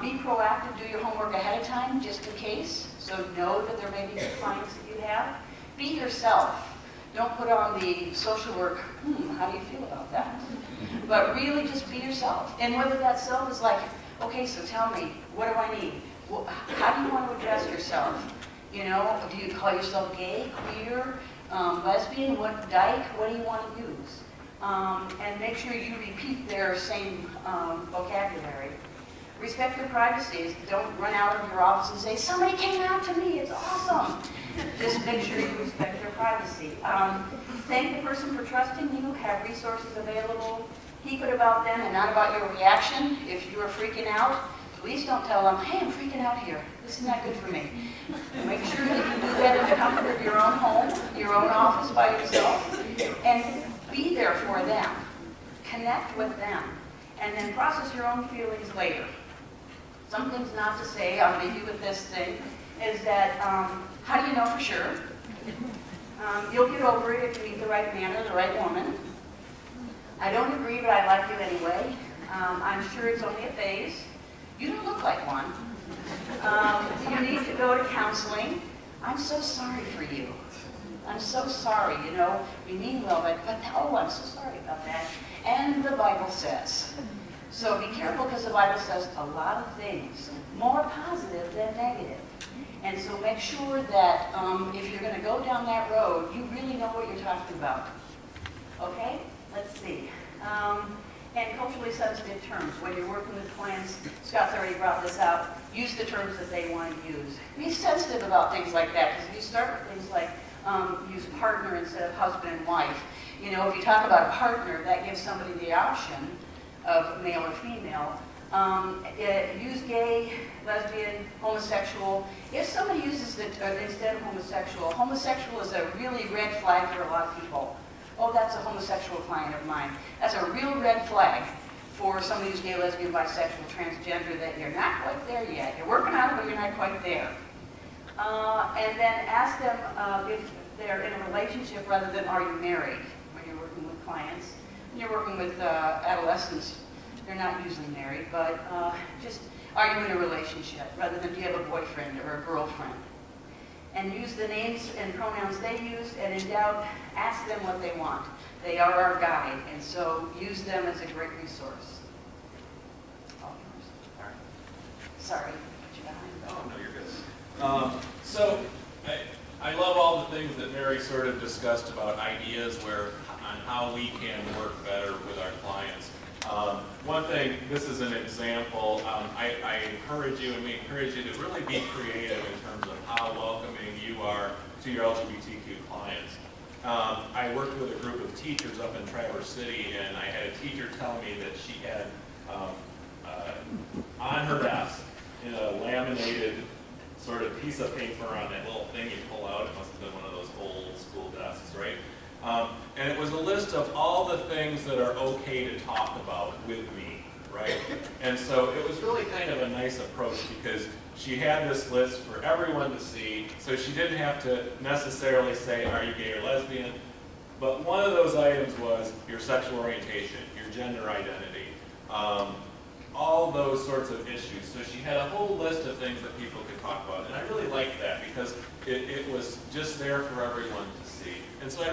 Be proactive, do your homework ahead of time, just in case. So know that there may be clients that you have. Be yourself. Don't put on the social work, how do you feel about that? But really just be yourself. And whether that self is like, okay, so tell me, what do I need? Well, how do you want to address yourself? You know, do you call yourself gay, queer, lesbian, dyke? What do you want to use? And make sure you repeat their same vocabulary. Respect their privacy. Don't run out of your office and say, somebody came out to me, it's awesome. Just make sure you respect their privacy. Thank the person for trusting you, have resources available. Keep it about them and not about your reaction. If you are freaking out, please don't tell them, hey, I'm freaking out here. This is not good for me. Make sure that you do that in the comfort of your own home, your own office by yourself, and be there for them. Connect with them, and then process your own feelings later. Some things not to say, I'll leave you with this thing, is that, how do you know for sure? You'll get over it if you meet the right man or the right woman. I don't agree, but I like you anyway. I'm sure it's only a phase. You don't look like one. You need to go to counseling. I'm so sorry for you. I'm so sorry, you know, we mean well, but oh, I'm so sorry about that. And the Bible says. So be careful, because the Bible says a lot of things, more positive than negative. And so make sure that if you're going to go down that road, you really know what you're talking about. Okay? Let's see. And culturally sensitive terms. When you're working with clients, Scott's already brought this out, use the terms that they want to use. Be sensitive about things like that, because if you start with things like use partner instead of husband and wife, you know, if you talk about a partner, that gives somebody the option of male or female. Use gay, lesbian, homosexual. If somebody uses the instead of homosexual, homosexual is a really red flag for a lot of people. Oh, that's a homosexual client of mine. That's a real red flag for somebody who's gay, lesbian, bisexual, transgender, that you're not quite there yet. You're working on it, but you're not quite there. And then ask them if they're in a relationship rather than are you married when you're working with clients. When you're working with adolescents, they're not usually married, but just are you in a relationship rather than do you have a boyfriend or a girlfriend. And use the names and pronouns they use, and in doubt, ask them what they want. They are our guide, and so use them as a great resource. All yours. Sorry, put you behind. Oh, no, you're good. So I love all the things that Mary sort of discussed about ideas on how we can work better with our clients. One thing, this is an example, I encourage you, and we encourage you to really be creative in terms of how welcoming you are to your LGBTQ clients. I worked with a group of teachers up in Traverse City, and I had a teacher tell me that she had on her desk, in a laminated sort of piece of paper on that little thing you pull out, it must have been one of those old school desks, right? And it was a list of all the things that are okay to talk about with me, right? And so it was really kind of a nice approach, because she had this list for everyone to see, so she didn't have to necessarily say, are you gay or lesbian? But one of those items was your sexual orientation, your gender identity, all those sorts of issues. So she had a whole list of things that people could talk about, and I really liked that, because it was just there for everyone to see. And so I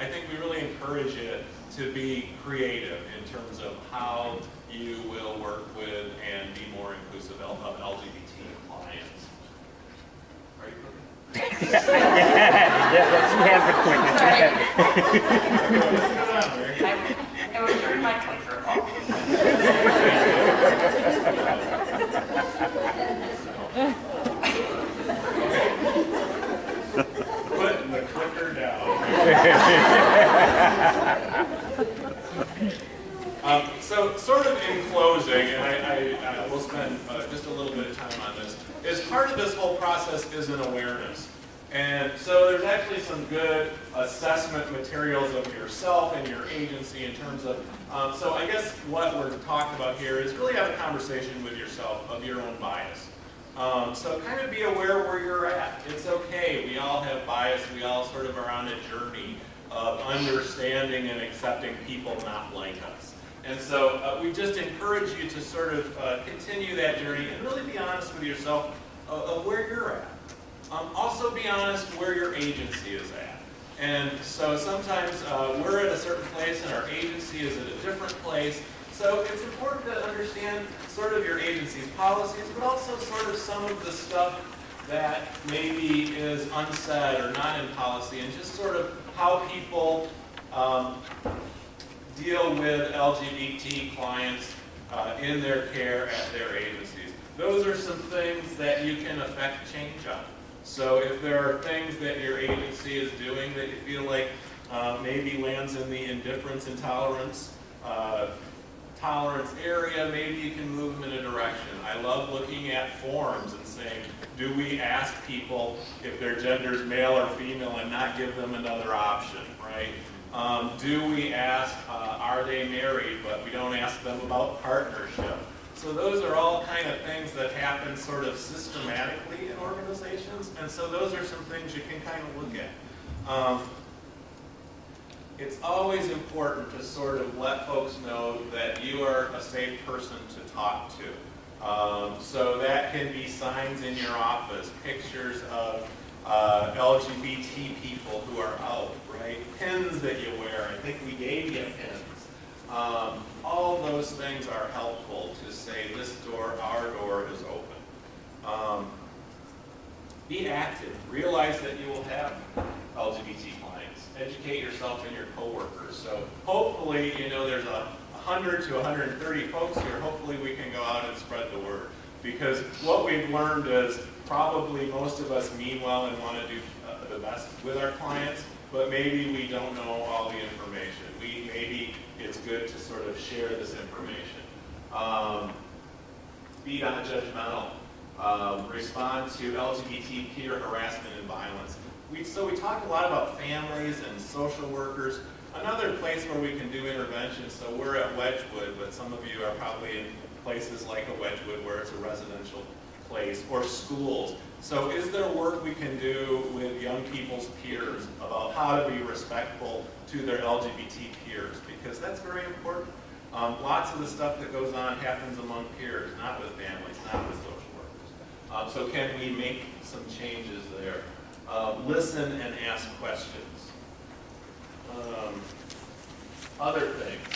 think we really encourage you to be creative in terms of how you will work with and be more inclusive of LGBT clients. Are you cooking? I was turning my clicker off. Putting the clicker down. So sort of in closing, and I will spend just a little bit of time on this, is part of this whole process is an awareness. And so there's actually some good assessment materials of yourself and your agency in terms of, so I guess what we're talking about here is really have a conversation with yourself of your own bias. So kind of be aware where you're at. It's okay, we all have bias, we all sort of are on a journey of understanding and accepting people not like us. And so we just encourage you to sort of continue that journey and really be honest with yourself of where you're at. Also be honest where your agency is at. And so sometimes we're at a certain place and our agency is at a different place. So it's important to understand sort of your agency's policies, but also sort of some of the stuff that maybe is unsaid or not in policy, and just sort of how people deal with LGBT clients in their care at their agencies. Those are some things that you can affect change on. So if there are things that your agency is doing that you feel like maybe lands in the indifference and tolerance area, maybe you can move them in a direction. I love looking at forms and saying, do we ask people if their gender is male or female and not give them another option, right? Do we ask, are they married, but we don't ask them about partnership? So those are all kind of things that happen sort of systematically in organizations, and so those are some things you can kind of look at. It's always important to sort of let folks know that you are a safe person to talk to. So that can be signs in your office, pictures of LGBT people who are out, right? Pins that you wear. I think we gave you pins. All those things are helpful to say this door, our door is open. Be active. Realize that you will have LGBT clients. Educate yourself and your coworkers. So hopefully, you know, there's 100 to 130 folks here. Hopefully we can go out and spread the word. Because what we've learned is probably most of us mean well and want to do the best with our clients, but maybe we don't know all the information. Maybe it's good to sort of share this information. Be non-judgmental. Respond to LGBT peer harassment and violence. So we talk a lot about families and social workers. Another place where we can do interventions, so we're at Wedgwood, but some of you are probably in places like a Wedgwood where it's a residential place, or schools. So is there work we can do with young people's peers about how to be respectful to their LGBT peers? Because that's very important. Lots of the stuff that goes on happens among peers, not with families, not with social workers. So can we make some changes there? Listen and ask questions. Other things.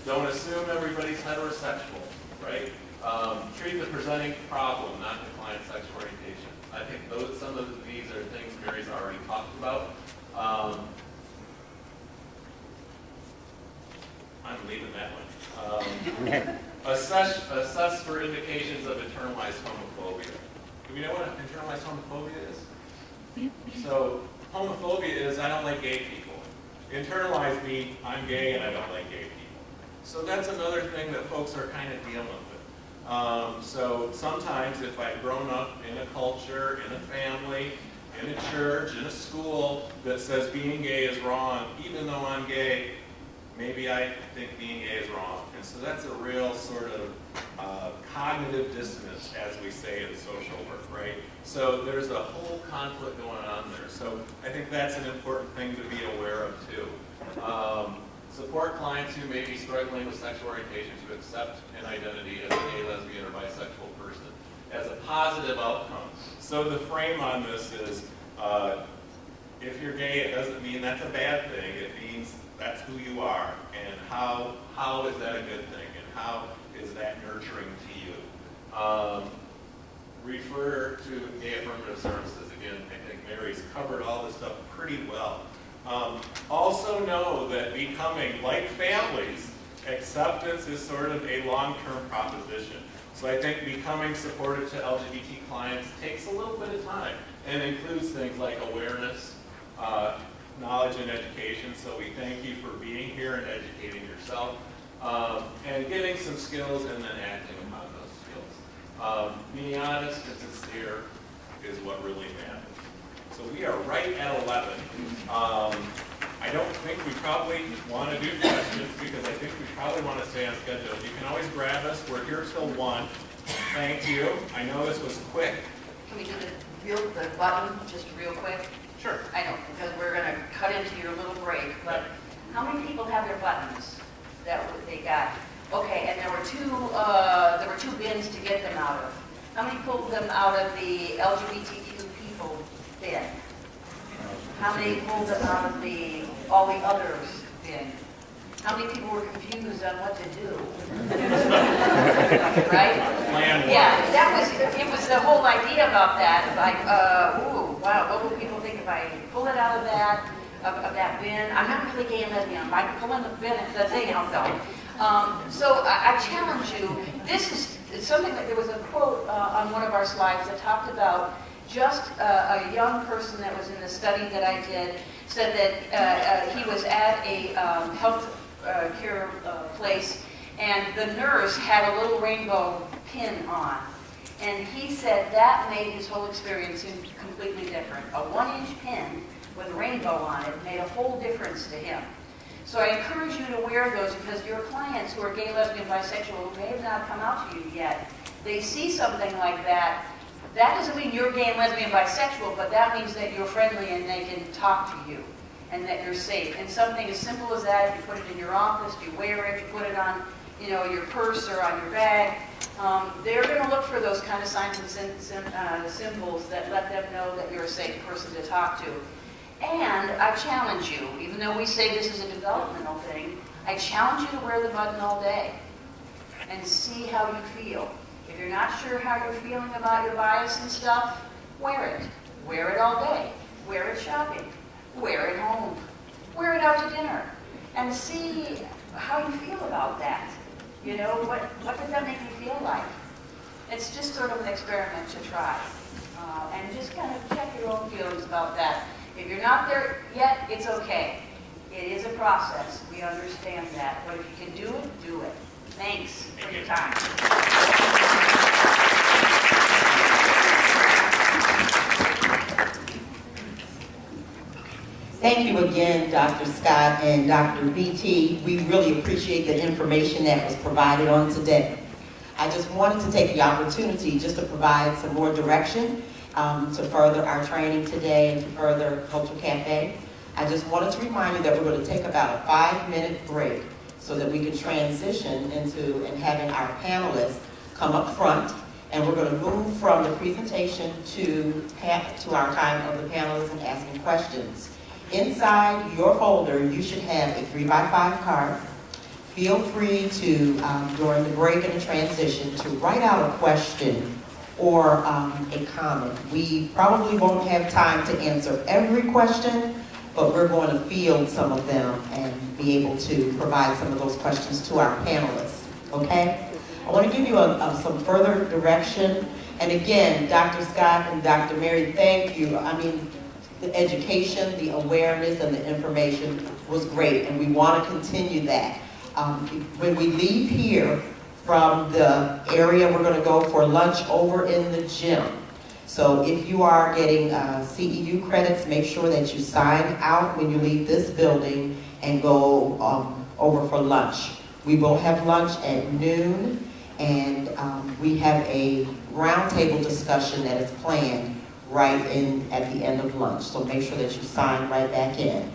Don't assume everybody's heterosexual, right? Treat the presenting problem, not the client's sexual orientation. I think some of these are things Mary's already talked about. I'm leaving that one. Assess for indications of internalized homophobia. Do we know what internalized homophobia is? So homophobia is I don't like gay people. Internalized means I'm gay and I don't like gay people. So that's another thing that folks are kind of dealing with. So sometimes if I've grown up in a culture, in a family, in a church, in a school that says being gay is wrong, even though I'm gay, maybe I think being gay is wrong. And so that's a real sort of cognitive dissonance, as we say in social work, right? So there's a whole conflict going on there. So I think that's an important thing to be aware of too. Support clients who may be struggling with sexual orientation to accept an identity as a gay, lesbian, or bisexual person as a positive outcome. So the frame on this is, if you're gay, it doesn't mean that's a bad thing. It means that's who you are. And how is that a good thing? And how is that nurturing to you? Refer to gay affirmative services. Again, I think Mary's covered all this stuff pretty well. Also know that becoming like families, acceptance is sort of a long-term proposition. So I think becoming supportive to LGBT clients takes a little bit of time and includes things like awareness, knowledge and education. So we thank you for being here and educating yourself, and getting some skills and then acting upon those skills. Being honest and sincere is what really matters. So we are right at 11. I don't think we probably want to do questions because I think we probably want to stay on schedule. You can always grab us. We're here till 1. Thank you. I know this was quick. Can we do the button just real quick? Sure. I know, because we're going to cut into your little break, but how many people have their buttons that they got? Okay, and there were two bins to get them out of. How many pulled them out of the LGBTQ people bin? How many pulled them out of all the others bin? How many people were confused on what to do? Right? Plan one. Yeah, it was the whole idea about that, like, ooh, wow, what will people think if I pull it out of that bin? I'm not really gay and lesbian. If I pull in the bin, the thing, I'll go. So I challenge you. This is something that there was a quote on one of our slides that talked about just a young person that was in the study that I did said that he was at a health care place, and the nurse had a little rainbow pin on. And he said that made his whole experience completely different. A 1-inch pin with a rainbow on it made a whole difference to him. So I encourage you to wear those because your clients who are gay, lesbian, bisexual, who may have not come out to you yet, they see something like that. That doesn't mean you're gay and lesbian, bisexual, but that means that you're friendly and they can talk to you and that you're safe. And something as simple as that, you put it in your office, you wear it, you put it on, you know, your purse or on your bag. They're going to look for those kind of signs and symbols that let them know that you're a safe person to talk to. And I challenge you, even though we say this is a developmental thing, I challenge you to wear the button all day and see how you feel. If you're not sure how you're feeling about your bias and stuff, wear it. Wear it all day. Wear it shopping. Wear it home. Wear it out to dinner. And see how you feel about that. You know, what does that make you feel like? It's just sort of an experiment to try. And just kind of check your own feelings about that. If you're not there yet, it's okay. It is a process. We understand that. But if you can do it, do it. Thanks for your time. Thank you again, Dr. Scott and Dr. BT. We really appreciate the information that was provided on today. I just wanted to take the opportunity just to provide some more direction to further our training today and to further Cultural Cafe. I just wanted to remind you that we're going to take about a 5-minute break so that we can transition into and having our panelists come up front. And we're going to move from the presentation to our time of the panelists and asking questions. Inside your folder, you should have a 3x5 card. Feel free to, during the break and the transition, to write out a question or a comment. We probably won't have time to answer every question, but we're going to field some of them and be able to provide some of those questions to our panelists, okay? I want to give you some further direction. And again, Dr. Scott and Dr. Mary, thank you. I mean, the education, the awareness, and the information was great, and we want to continue that. When we leave here from the area, we're going to go for lunch over in the gym. So if you are getting CEU credits, make sure that you sign out when you leave this building and go over for lunch. We will have lunch at noon, and we have a roundtable discussion that is planned right at the end of lunch. So make sure that you sign right back in.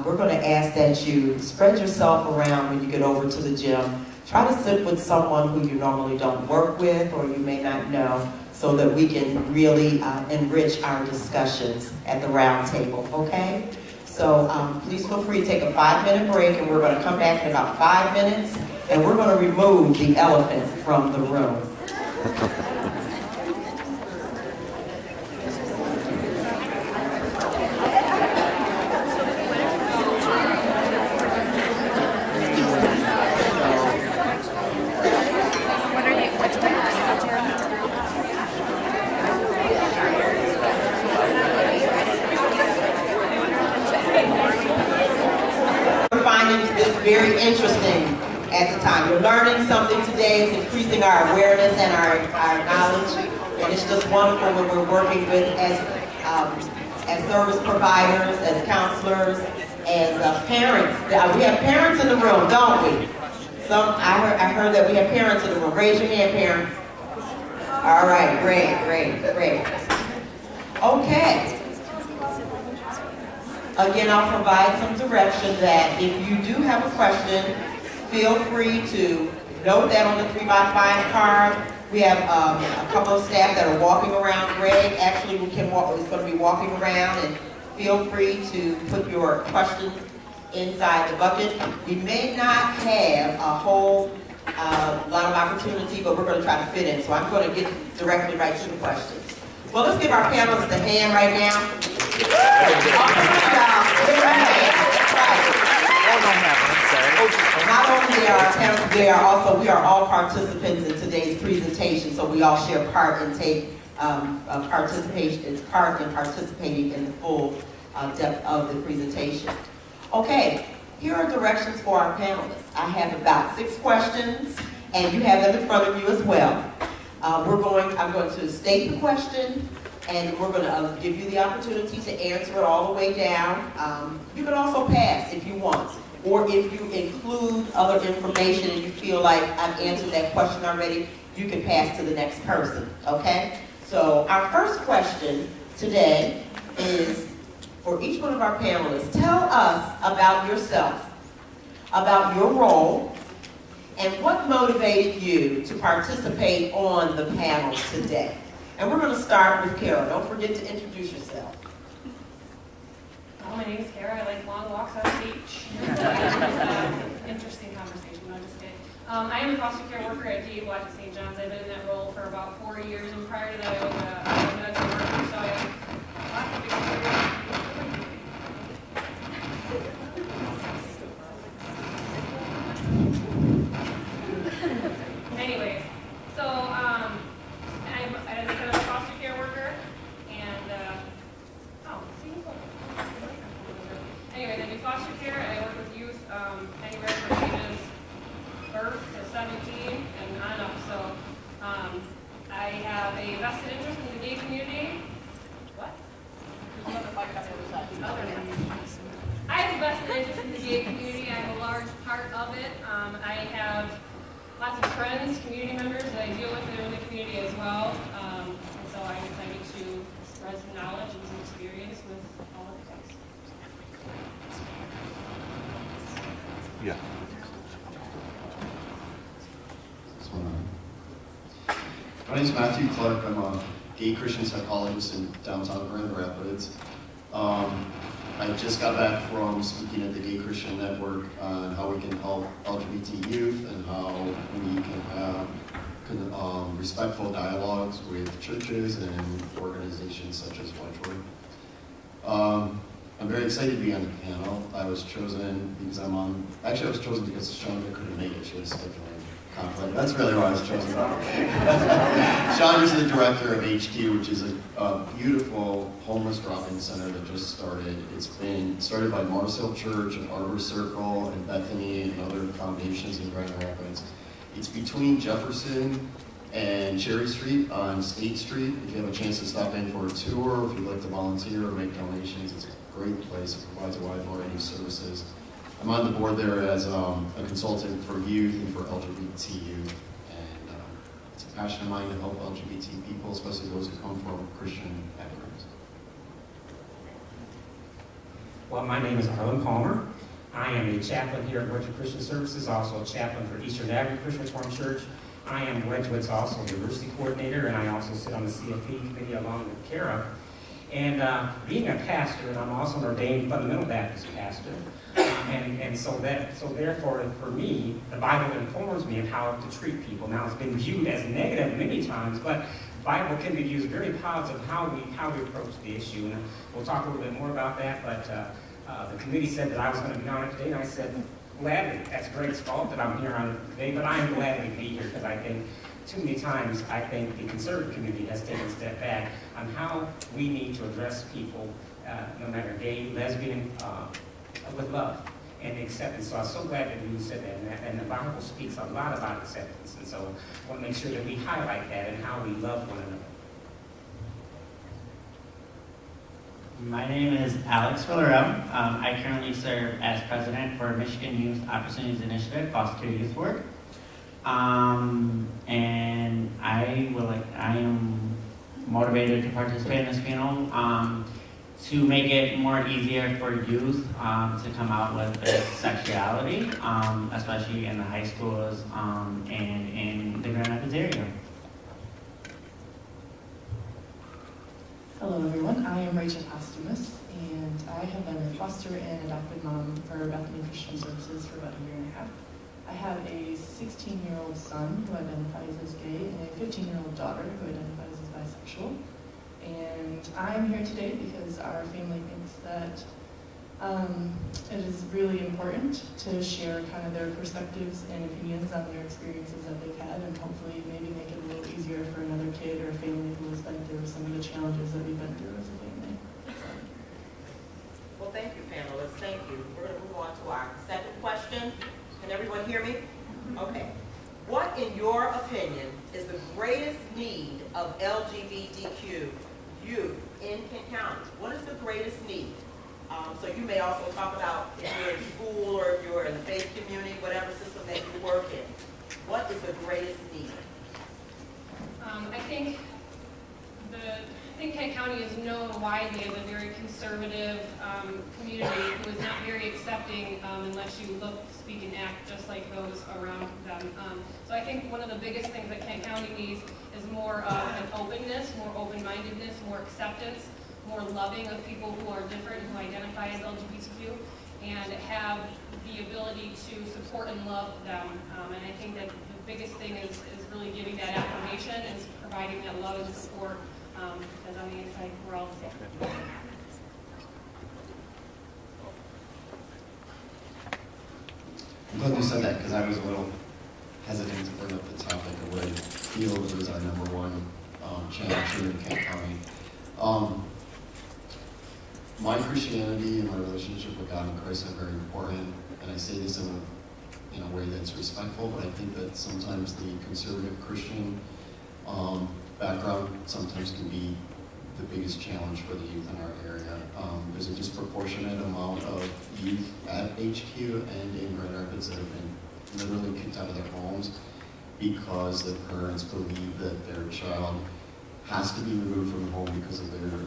We're going to ask that you spread yourself around when you get over to the gym. Try to sit with someone who you normally don't work with or you may not know, so that we can really enrich our discussions at the round table, okay? So please feel free to take a 5-minute break, and we're going to come back in about 5 minutes, and we're going to remove the elephant from the room. Very interesting at the time. You're learning something today. It's increasing our awareness and our knowledge. And it's just wonderful when we're working with as service providers, as counselors, as parents. We have parents in the room, don't we? I heard that we have parents in the room. Raise your hand, parents. All right, great. Okay. Again, I'll provide some direction that if you do have a question, feel free to note that on the 3x5 card. We have a couple of staff that are walking around. Greg actually is going to be walking around, and feel free to put your questions inside the bucket. We may not have a whole lot of opportunity, but we're going to try to fit in. So I'm going to get directly right to the questions. Well, let's give our panelists a hand right now. Not only are our panelists, we are all participants in today's presentation, so we all share part in participating in the full depth of the presentation. Okay, here are directions for our panelists. I have about 6 questions, and you have them in front of you as well. I'm going to state the question, and we're going to give you the opportunity to answer it all the way down. You can also pass if you want, or if you include other information and you feel like I've answered that question already, you can pass to the next person, okay? So our first question today is for each one of our panelists. Tell us about yourself, about your role, and what motivated you to participate on the panel today. And we're going to start with Kara. Don't forget to introduce yourself. Well, my name is Kara. I like long walks on the beach. Interesting conversation. No, just kidding. I am a foster care worker at DA Black St. John's. I've been in that role for about 4 years, and prior to that, I was a medical worker, so I have lots of experience. Anyways, so I'm a foster care worker, and anyways, I do foster care. I work with youth anywhere from ages birth to 17 and on up. So I have a vested interest in the gay community. What? I have a vested interest in the gay community. I'm a large part of it. I have lots of friends, community members that I deal with that are in the community as well. And so I'm excited to spread some knowledge and some experience with all of you guys. Yeah. My name is Matthew Clark. I'm a gay Christian psychologist in downtown Grand Rapids. I just got back from speaking at the Gay Christian Network on how we can help LGBT youth and how we can have respectful dialogues with churches and organizations such as Whitewood. I'm very excited to be on the panel. I was chosen because I was chosen because Chandra couldn't make it. She was scheduling conflict. That's really why I was chosen. Chandra's the director of HQ, which is a beautiful homeless drop-in center that just started. It's been started by Mars Hill Church and Arbor Circle and Bethany and other foundations in Grand Rapids. It's between Jefferson and Cherry Street on State Street. If you have a chance to stop in for a tour, if you'd like to volunteer or make donations, it's a great place. It provides a wide variety of services. I'm on the board there as a consultant for youth and for LGBT youth, and it's a passion of mine to help LGBT people, especially those who come from Christian backgrounds. Well, my name is Arlen Palmer. I am a chaplain here at Wedgwood Christian Services, also a chaplain for Eastern Avenue Christian Reformed Church. I am Wedgwood's also diversity coordinator, and I also sit on the CFP committee along with Kara. And being a pastor, and I'm also an ordained fundamental Baptist pastor, and so therefore, for me, the Bible informs me of how to treat people. Now, it's been viewed as negative many times, but the Bible can be used very positive how we approach the issue. And we'll talk a little bit more about that, but the committee said that I was going to be on it today, and I said, gladly. That's Greg's fault that I'm here on it today, but I am glad to be here because I think too many times I think the conservative community has taken a step back on how we need to address people, no matter gay, lesbian, with love and acceptance. So I'm so glad that you said that, and the Bible speaks a lot about acceptance, and so I want to make sure that we highlight that and how we love one another. My name is Alex Villarreal. I currently serve as president for Michigan Youth Opportunities Initiative Foster Care Youth Work. And I am motivated to participate in this panel to make it more easier for youth to come out with their sexuality, especially in the high schools and in the Grand Rapids area. Hello everyone, I am Rachel Postumus, and I I have been a foster and adopted mom for Bethany Christian Services for about a year and a half. I have a 16-year-old son who identifies as gay and a 15-year-old daughter who identifies as bisexual. And I'm here today because our family thinks that it is really important to share kind of their perspectives and opinions on their experiences that they've had, and hopefully maybe make it a little easier for another kid or a family who has been through some of the challenges that we've been through as a family. Well, thank you, panelists. Thank you. We're going to move on to our second question. Can everyone hear me? Okay. What, in your opinion, is the greatest need of LGBTQ youth in Kent County? What is the greatest need? So you may also talk about if you're in school or if you're in the faith community, whatever system that you work in. What is the greatest need? I think Kent County is known widely as a very conservative community who is not very accepting unless you look, speak, and act just like those around them. So I think one of the biggest things that Kent County needs is more of an openness, more open-mindedness, more acceptance, more loving of people who are different, who identify as LGBTQ, and have the ability to support and love them. And I think that the biggest thing is really giving that affirmation and providing that love and support, because on the inside, we're all the same. I'm glad you said that because I was a little hesitant to bring up the topic of what I feel is our number one challenge here in Kent County. My Christianity and my relationship with God and Christ are very important, and I say this in a way that's respectful, but I think that sometimes the conservative Christian background sometimes can be the biggest challenge for the youth in our area. There's a disproportionate amount of youth at HQ and in Grand Rapids that have been literally kicked out of their homes because the parents believe that their child has to be removed from the home because of their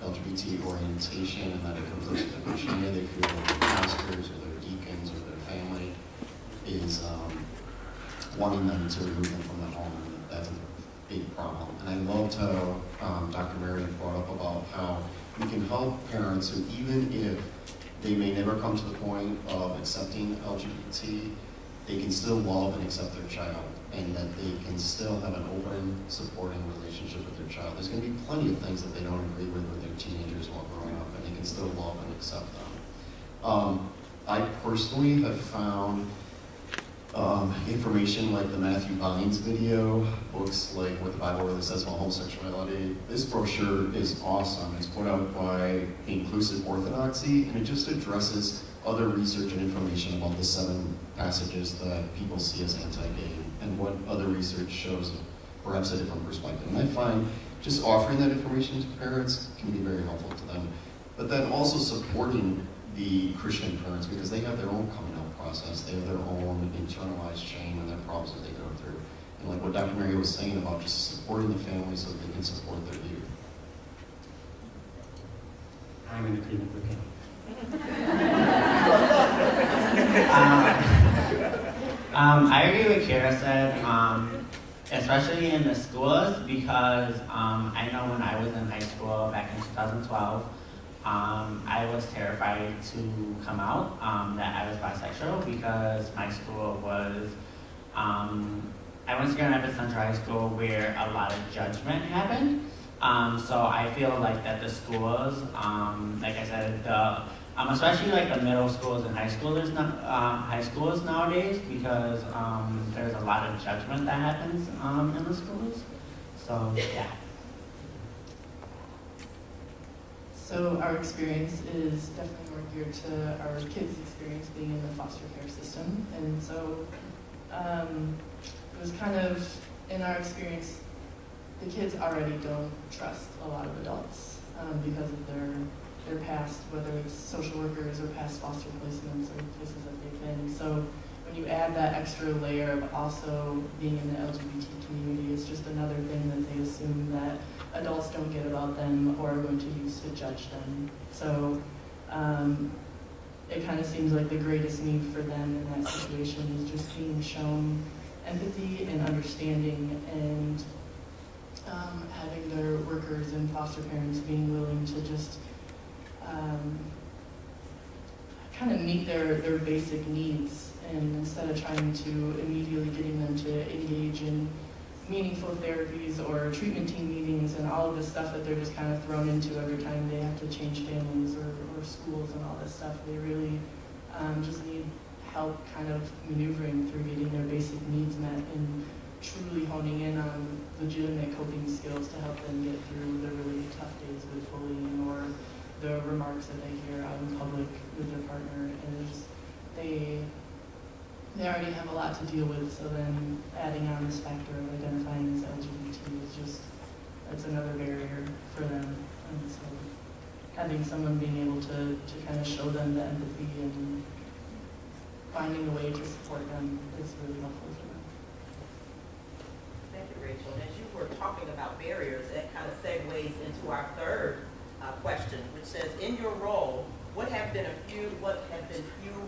LGBT orientation, and that it conflicts with their Christianity. They feel that their pastors or their deacons or their family is wanting them to remove them from the home, and that's a big problem. And I loved how Dr. Marion brought up about how we can help parents who, even if they may never come to the point of accepting LGBT, they can still love and accept their child, and that they can still have an open, supporting relationship with their child. There's going to be plenty of things that they don't agree with their teenagers while growing up, and they can still love and accept them. I personally have found information like the Matthew Vines video, books like What the Bible Really Says About Homosexuality. This brochure is awesome. It's put out by Inclusive Orthodoxy, and it just addresses other research and information about the 7 passages that people see as anti-gay and what other research shows perhaps a different perspective. And I find just offering that information to parents can be very helpful to them. But then also supporting the Christian parents, because they have their own coming out process. They have their own internalized shame and their problems that they go through. And like what Dr. Mary was saying about just supporting the family so that they can support their youth. I'm in agreement with him. I agree with Kara said, especially in the schools, because I know when I was in high school back in 2012, I was terrified to come out that I was bisexual because my school was, I went to Grand Rapids Central High School where a lot of judgment happened. So I feel like that the schools, like I said, especially like the middle schools and high schools nowadays, because there's a lot of judgment that happens in the schools. So yeah. So our experience is definitely more geared to our kids' experience being in the foster care system. And so it was kind of, in our experience, the kids already don't trust a lot of adults because of their past, whether it's social workers or past foster placements or places that they've been. So when you add that extra layer of also being in the LGBT community, it's just another thing that they assume that adults don't get about them or are going to use to judge them. So it kind of seems like the greatest need for them in that situation is just being shown empathy and understanding, and having their workers and foster parents being willing to just kind of meet their basic needs, and instead of trying to immediately getting them to engage in meaningful therapies or treatment team meetings and all of this stuff that they're just kind of thrown into every time they have to change families or schools and all this stuff. They really just need help kind of maneuvering through getting their basic needs met and truly honing in on legitimate coping skills to help them get through the really tough days with bullying or the remarks that they hear out in public with their partner. And they already have a lot to deal with, so then adding on this factor of identifying as LGBT is just, that's another barrier for them. And so having someone being able to kind of show them the empathy and finding a way to support them is really helpful for them. Thank you, Rachel. As you were talking about barriers, that kind of segues into our third question, which says, in your role, what have been few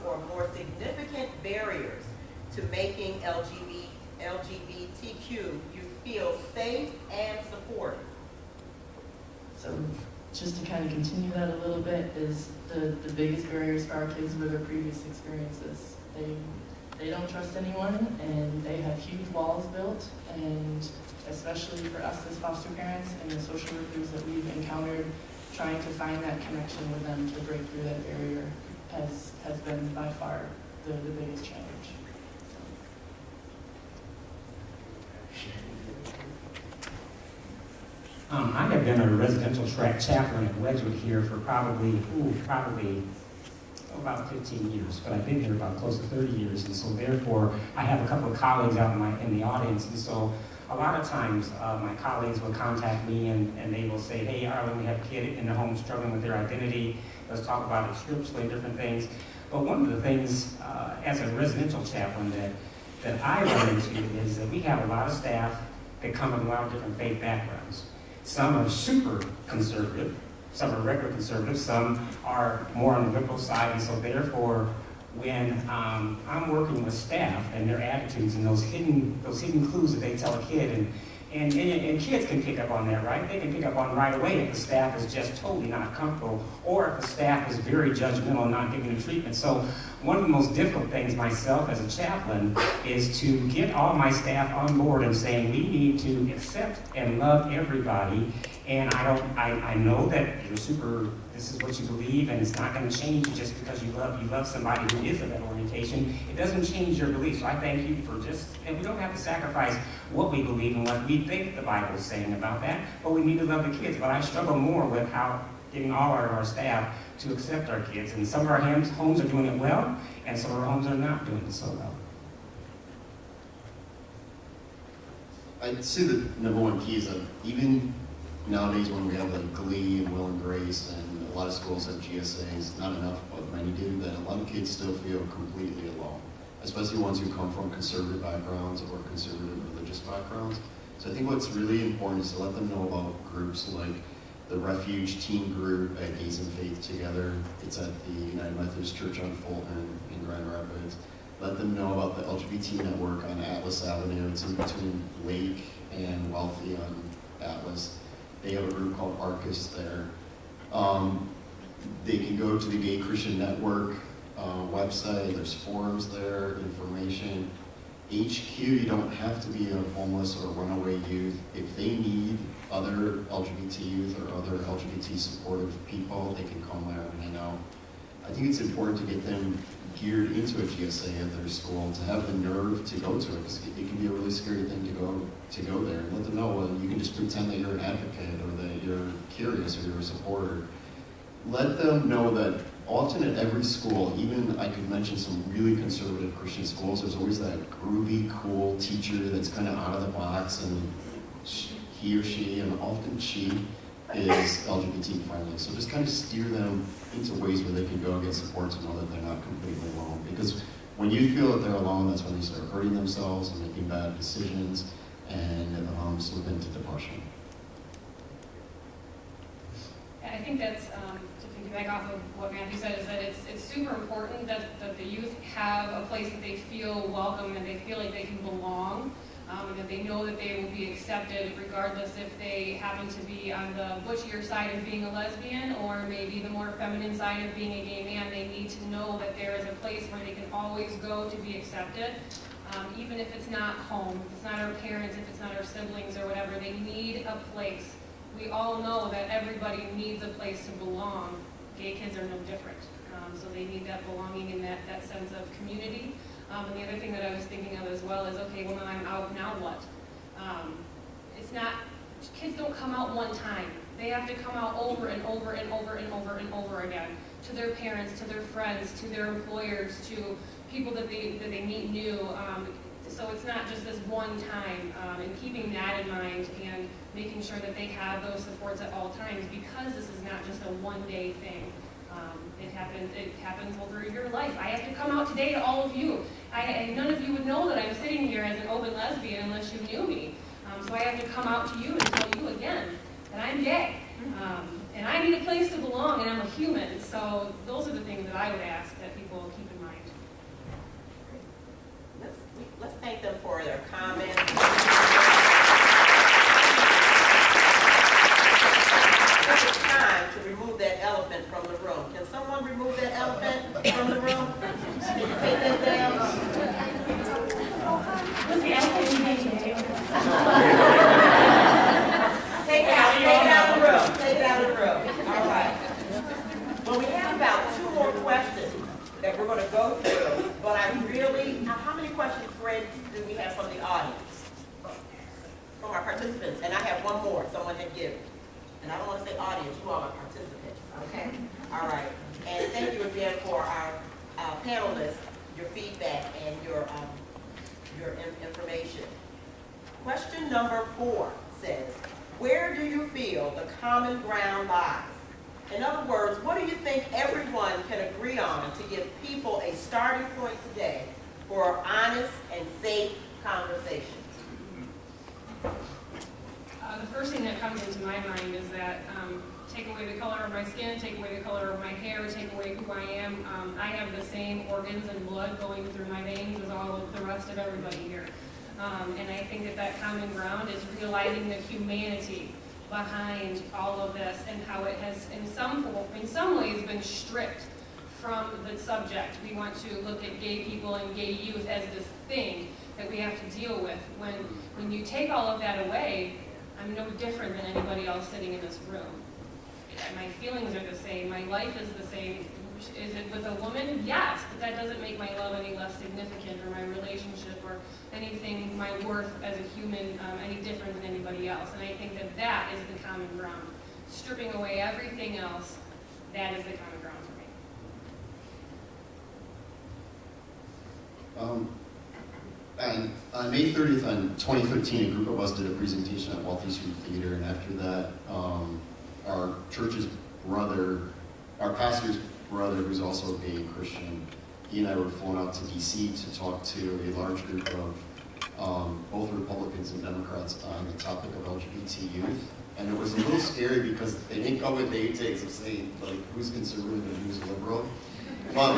or more significant barriers to making LGBTQ you feel safe and supported? So just to kind of continue that a little bit, is the biggest barriers for our kids were their previous experiences. They don't trust anyone, and they have huge walls built, and especially for us as foster parents and the social workers that we've encountered, trying to find that connection with them to break through that barrier has been by far the biggest challenge. I have been a residential track chaplain at Wedgwood here for probably about 15 years, but I've been here about close to 30 years, and so therefore I have a couple of colleagues out in the audience, and so a lot of times my colleagues will contact me and they will say, hey, Arlen, we have a kid in the home struggling with their identity, let's talk about it scripturally and different things. But one of the things as a residential chaplain that I run into is that we have a lot of staff that come from a lot of different faith backgrounds. Some are super conservative, some are regular conservative, some are more on the liberal side, and so therefore when I'm working with staff and their attitudes and those hidden clues that they tell a kid, and kids can pick up on that, right? They can pick up on right away if the staff is just totally not comfortable, or if the staff is very judgmental and not giving the treatment. So one of the most difficult things myself as a chaplain is to get all my staff on board and saying we need to accept and love everybody. And I know that this is what you believe, and it's not going to change just because you love somebody who is of that orientation. It doesn't change your beliefs. So I thank you for and we don't have to sacrifice what we believe and what we think the Bible is saying about that, but we need to love the kids. But I struggle more with how getting all of our staff to accept our kids. And some of our homes are doing it well, and some of our homes are not doing it so well. I'd say the number one key is that even nowadays when we have like Glee and Will and Grace and a lot of schools have GSAs, not enough, but many do, that a lot of kids still feel completely alone, especially ones who come from conservative backgrounds or conservative religious backgrounds. So I think what's really important is to let them know about groups like the Refuge Teen Group at Gaze and Faith Together. It's at the United Methodist Church on Fulton in Grand Rapids. Let them know about the LGBT Network on Atlas Avenue. It's in between Lake and Wealthy on Atlas. They have a group called Arcus there. They can go to the Gay Christian Network website. There's forums there, information. HQ, you don't have to be a homeless or runaway youth. If they need other LGBT youth or other LGBT supportive people, they can come there and hang out. I think it's important to get them geared into a GSA at their school, to have the nerve to go to it, because it can be a really scary thing to go there, and let them know, well, you can just pretend that you're an advocate or that you're curious or you're a supporter. Let them know that often at every school, even I could mention some really conservative Christian schools, there's always that groovy, cool teacher that's kind of out of the box, and he or she, and often she, is LGBT friendly. So just kind of steer them into ways where they can go and get support to know that they're not completely alone. Because when you feel that they're alone, that's when they start hurting themselves and making bad decisions and slip into depression. I think that's, to piggyback off of what Matthew said, is that it's super important that the youth have a place that they feel welcome and they feel like they can belong. and that they know that they will be accepted regardless if they happen to be on the butchier side of being a lesbian or maybe the more feminine side of being a gay man. They need to know that there is a place where they can always go to be accepted, even if it's not home, if it's not our parents, if it's not our siblings or whatever. They need a place. We all know that everybody needs a place to belong. Gay kids are no different. So they need that belonging and that sense of community. And the other thing that I was thinking of as well is, okay, well, then I'm out, now what? It's not, kids don't come out one time. They have to come out over and over and over and over and over again to their parents, to their friends, to their employers, to people that they meet new. So it's not just this one time, and keeping that in mind and making sure that they have those supports at all times, because this is not just a one-day thing. It happens over your life. I have to come out today to all of you. None of you would know that I'm sitting here as an open lesbian unless you knew me. So I have to come out to you and tell you again that I'm gay. And I need a place to belong, and I'm a human. So those are the things that I would ask that people keep in mind. Let's thank them for their comments. It's time to remove that elephant from the room. Can someone remove that elephant from the room? Can you take that down? Take it out of the room. Take it out of the room. All right. Well, we have about 2 more questions that we're going to go through, but how many questions, Greg, do we have from the audience? From our participants, and I have one more someone had given. And I don't want to say audience, you all are participants, okay? All right, and thank you again for our panelists, your feedback and your information. Question number 4 says, where do you feel the common ground lies? In other words, what do you think everyone can agree on to give people a starting point today for honest and safe conversation? The first thing that comes into my mind is that take away the color of my skin, take away the color of my hair, take away who I am. I have the same organs and blood going through my veins as all of the rest of everybody here. And I think that common ground is realizing the humanity behind all of this and how it has in some ways been stripped from the subject. We want to look at gay people and gay youth as this thing that we have to deal with. When you take all of that away, I'm no different than anybody else sitting in this room. My feelings are the same. My life is the same. Is it with a woman? Yes, but that doesn't make my love any less significant or my relationship or anything, my worth as a human, any different than anybody else. And I think that is the common ground. Stripping away everything else, that is the common ground for me. And on May 30th, in 2013, a group of us did a presentation at Wealthy Street Theater, and after that, our church's brother, our pastor's brother, who's also a gay Christian, he and I were flown out to DC to talk to a large group of both Republicans and Democrats on the topic of LGBT youth. And it was a little scary because they didn't come with name tags of saying, like, who's conservative and who's liberal. But,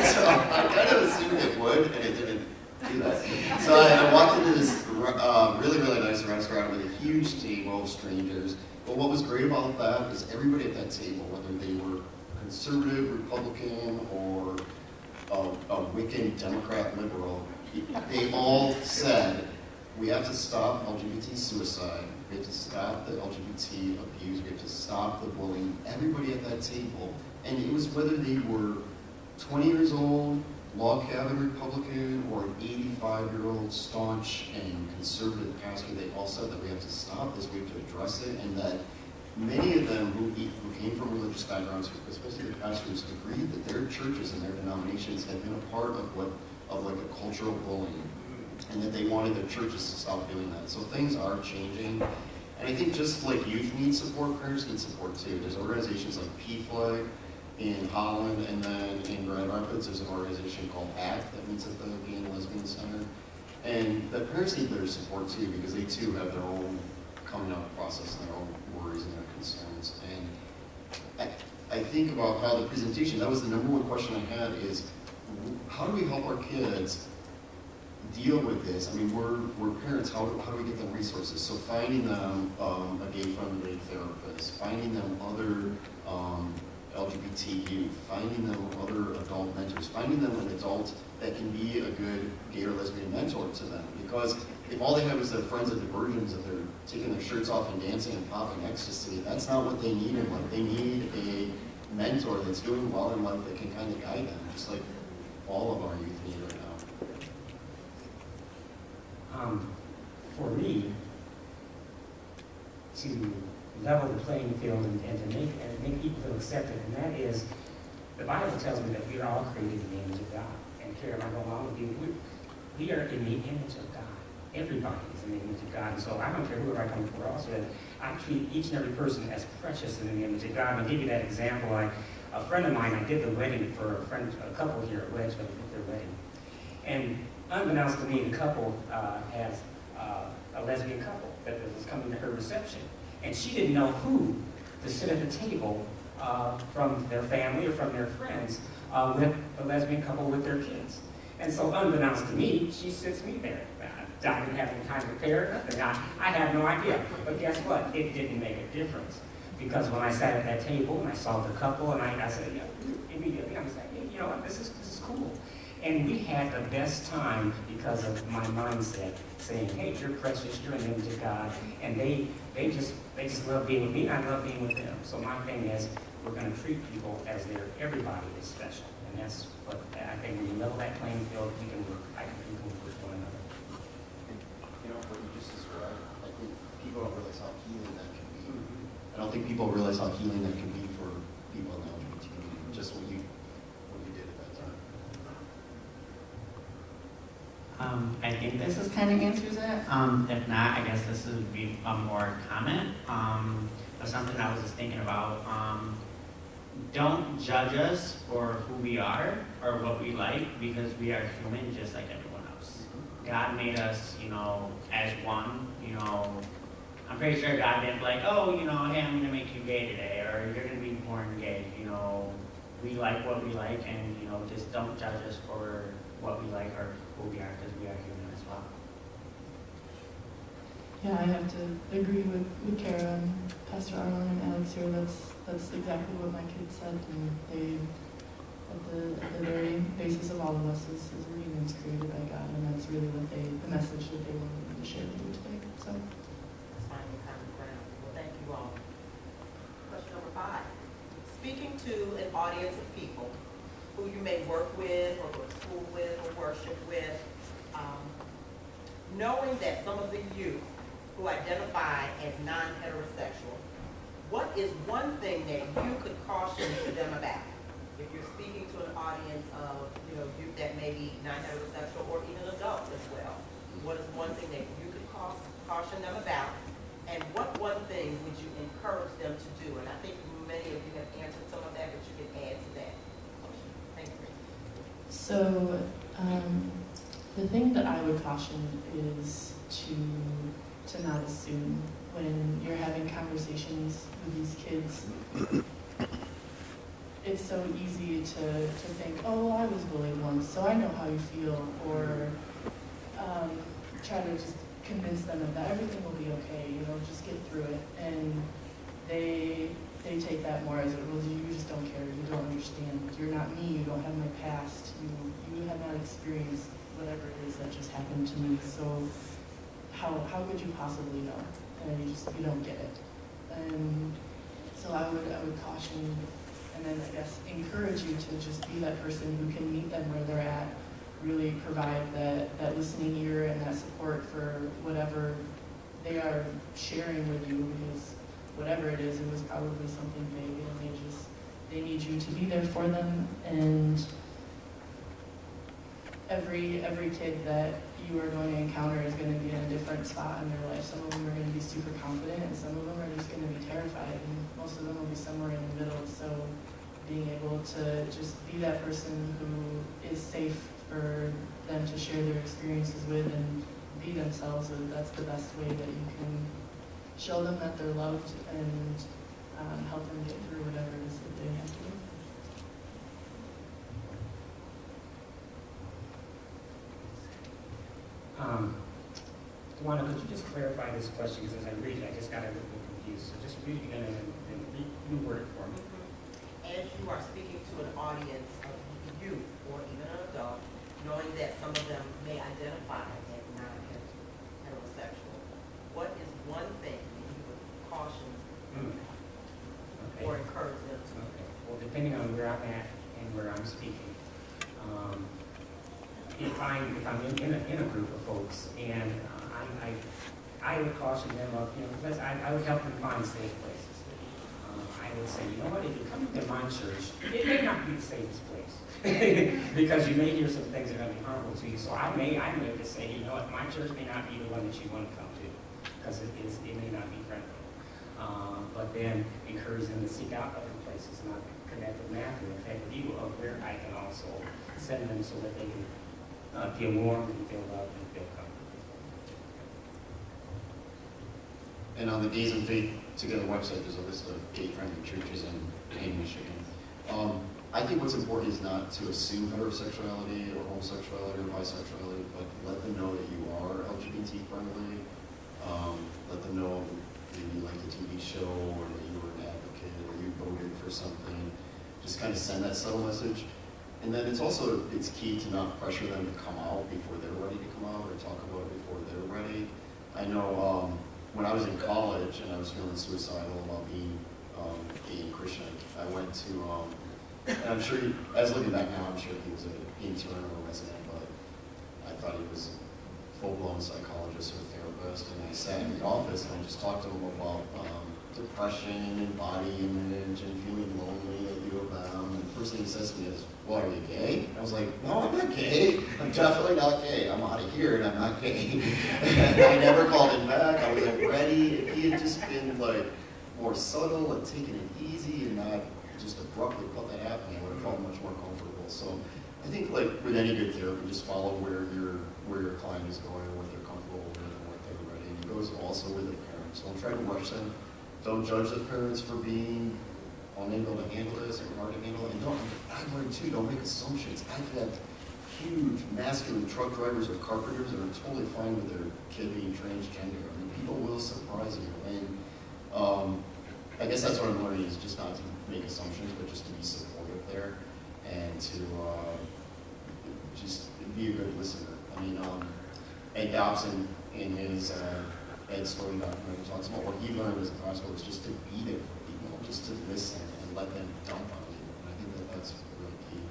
so I kind of assumed it would, and it didn't do that. So I walked into this really, really nice restaurant with a huge table of strangers. But what was great about that is everybody at that table, whether they were conservative, Republican, or a Wiccan, Democrat, liberal, they all said, we have to stop LGBT suicide, we have to stop the LGBT abuse, we have to stop the bullying. Everybody at that table, and it was whether they were 20 years old, log cabin Republican, or an 85-year-old staunch and conservative pastor, they all said that we have to stop this, we have to address it, and that many of them who came from religious backgrounds, especially the pastors, agreed that their churches and their denominations had been a part of like a cultural bullying, and that they wanted their churches to stop doing that. So things are changing, and I think just like youth need support, parents need support too. There's organizations like PFLAG in Holland, and then in Grand Rapids there's an organization called ACT that meets at the Gay and Lesbian Center. And the parents need their support too, because they too have their own coming out process and their own worries and their concerns. And I think about how the presentation, that was the #1 question I had, is how do we help our kids deal with this, I mean, we're parents, how do we get them resources? So finding them a gay-friendly therapist, finding them other LGBT youth, finding them other adult mentors, finding them an adult that can be a good gay or lesbian mentor to them. Because if all they have is their friends at diversions and they're taking their shirts off and dancing and popping ecstasy, that's not what they need in life. They need a mentor that's doing well in life that can kind of guide them, just like all of our youth need right now. For me, to level the playing field and to make people feel accepted, and that is, the Bible tells me that we are all created in the image of God. And Karen, I go along with you, we are in the image of God. Everybody is in the image of God, and so I don't care whoever I come before. Also, I treat each and every person as precious in the image of God. And I'll give you that example. A friend of mine, I did the wedding for a couple here at Wedgwood, their wedding. And unbeknownst to me, the couple has a lesbian couple that was coming to her reception. And she didn't know who to sit at the table from their family or from their friends with the lesbian couple with their kids. And so unbeknownst to me, she sits me there. I didn't have any time to prepare, nothing. I had no idea. But guess what? It didn't make a difference. Because when I sat at that table and I saw the couple, and I said, yeah, immediately I was like, hey, you know what, this is cool. And we had the best time because of my mindset, saying, hey, you're precious, you're in the image of God. And they just love being with me, and I love being with them. So my thing is, we're going to treat people as everybody is special. And that's what I think when you level that playing field, we can work with one another. You know, what you just described, I think people don't realize how healing that can be. I don't think people realize how healing that can be for people in the LGBT community, just what you did at that time. I think this is kind of answers it. If not, I guess this would be a more comment. But something I was just thinking about. Don't judge us for who we are or what we like, because we are human just like everyone else. God made us, as one. I'm pretty sure God didn't be like, oh, hey, I'm gonna make you gay today, or you're gonna be born gay. We like what we like, and just don't judge us for what we like or who we are, because we are human as well. Yeah, I have to agree with Kara and Pastor Arlen and Alex here. That's exactly what my kids said. And they, at the very basis of all of us, is we're humans created by God, and that's really what the message that they wanted to share with you today. So. That's finding common ground. Well, thank you all. Question number 5. Speaking to an audience of people who you may work with, or go to school with, or worship with, knowing that some of the youth who identify as non-heterosexual, what is one thing that you could caution to them about? If you're speaking to an audience of, youth that may be non-heterosexual or even adults as well, what is one thing that you could caution them about? And what one thing would you encourage them to do? And I think many of you have answered some of that, but you can add to that. Thank you. So, the thing that I would caution is to not assume when you're having conversations with these kids. It's so easy to think, oh, I was bullied once, so I know how you feel, or try to just convince them that everything will be okay, just get through it. And they take that more as, well, you just don't care, you don't understand, you're not me, you don't have my past, you have not experienced whatever it is that just happened to me, so how could you possibly know? And you don't get it. And so I would caution, and then I guess encourage you to just be that person who can meet them where they're at, really provide that listening ear and that support for whatever they are sharing with you, because whatever it is, it was probably something big, and they need you to be there for them. And every kid that you are going to encounter is going to be in a different spot in their life. Some of them are going to be super confident, and some of them are just going to be terrified, and most of them will be somewhere in the middle. So being able to just be that person who is safe for them to share their experiences with and be themselves, that's the best way that you can show them that they're loved and help them get through whatever it is that they have to do. this question because as I read it, I just got a little bit confused. So just read it again and reword it for me. As you are speaking to an audience of youth or even an adult, knowing that some of them may identify as non-heterosexual, what is one thing that you would caution Okay. or encourage them to? Okay. Well, depending on where I'm at and where I'm speaking, if I'm in a group of folks and I would caution them of, because I would help them find safe places. I would say, you know what, if you come to my church, it may not be the safest place because you may hear some things that are going to be harmful to you. So I may just say, you know what, my church may not be the one that you want to come to because it may not be friendly. But then encourage them to seek out other places, and I'll connect with Matthew, in fact, with you, of where I can also send them so that they can feel warm and feel loved and feel comfortable. And on the Gays and Faith Together website, there's a list of gay-friendly churches in Michigan. I think what's important is not to assume heterosexuality or homosexuality or bisexuality, but let them know that you are LGBT-friendly. Let them know that you like the TV show or that you were an advocate or you voted for something. Just kind of send that subtle message. And then it's key to not pressure them to come out before they're ready to come out or talk about it before they're ready. I know when I was in college and I was feeling suicidal about being gay and Christian, I went to, and I'm sure, as looking back now, I'm sure he was an intern or a resident, but I thought he was a full-blown psychologist or therapist, and I sat in the office and I just talked to him about depression and body image and feeling lonely at U of M, and the first thing he says to me is, well, are you gay? I was like, no, I'm not gay. I'm definitely not gay. I'm out of here and I'm not gay. I never called him back. I wasn't ready. If he had just been like more subtle and taken it easy and not just abruptly put that happening, I would have felt much more comfortable. So I think like with any good therapy, just follow where your client is going, what they're comfortable with and what they're ready. And it goes also with the parents. Don't try to rush them. Don't judge the parents for being unable to handle this or hard to handle it. And I've learned too, don't make assumptions. I've had huge masculine truck drivers or carpenters that are totally fine with their kid being transgender. I mean, people will surprise you. And I guess that's what I'm learning is just not to make assumptions, but just to be supportive there and to just be a good listener. I mean, Ed Dobson in his Ed Story documentary talks about what he learned as a pastor was just to be there for people, just to listen and let them dump on you. And I think that's really key.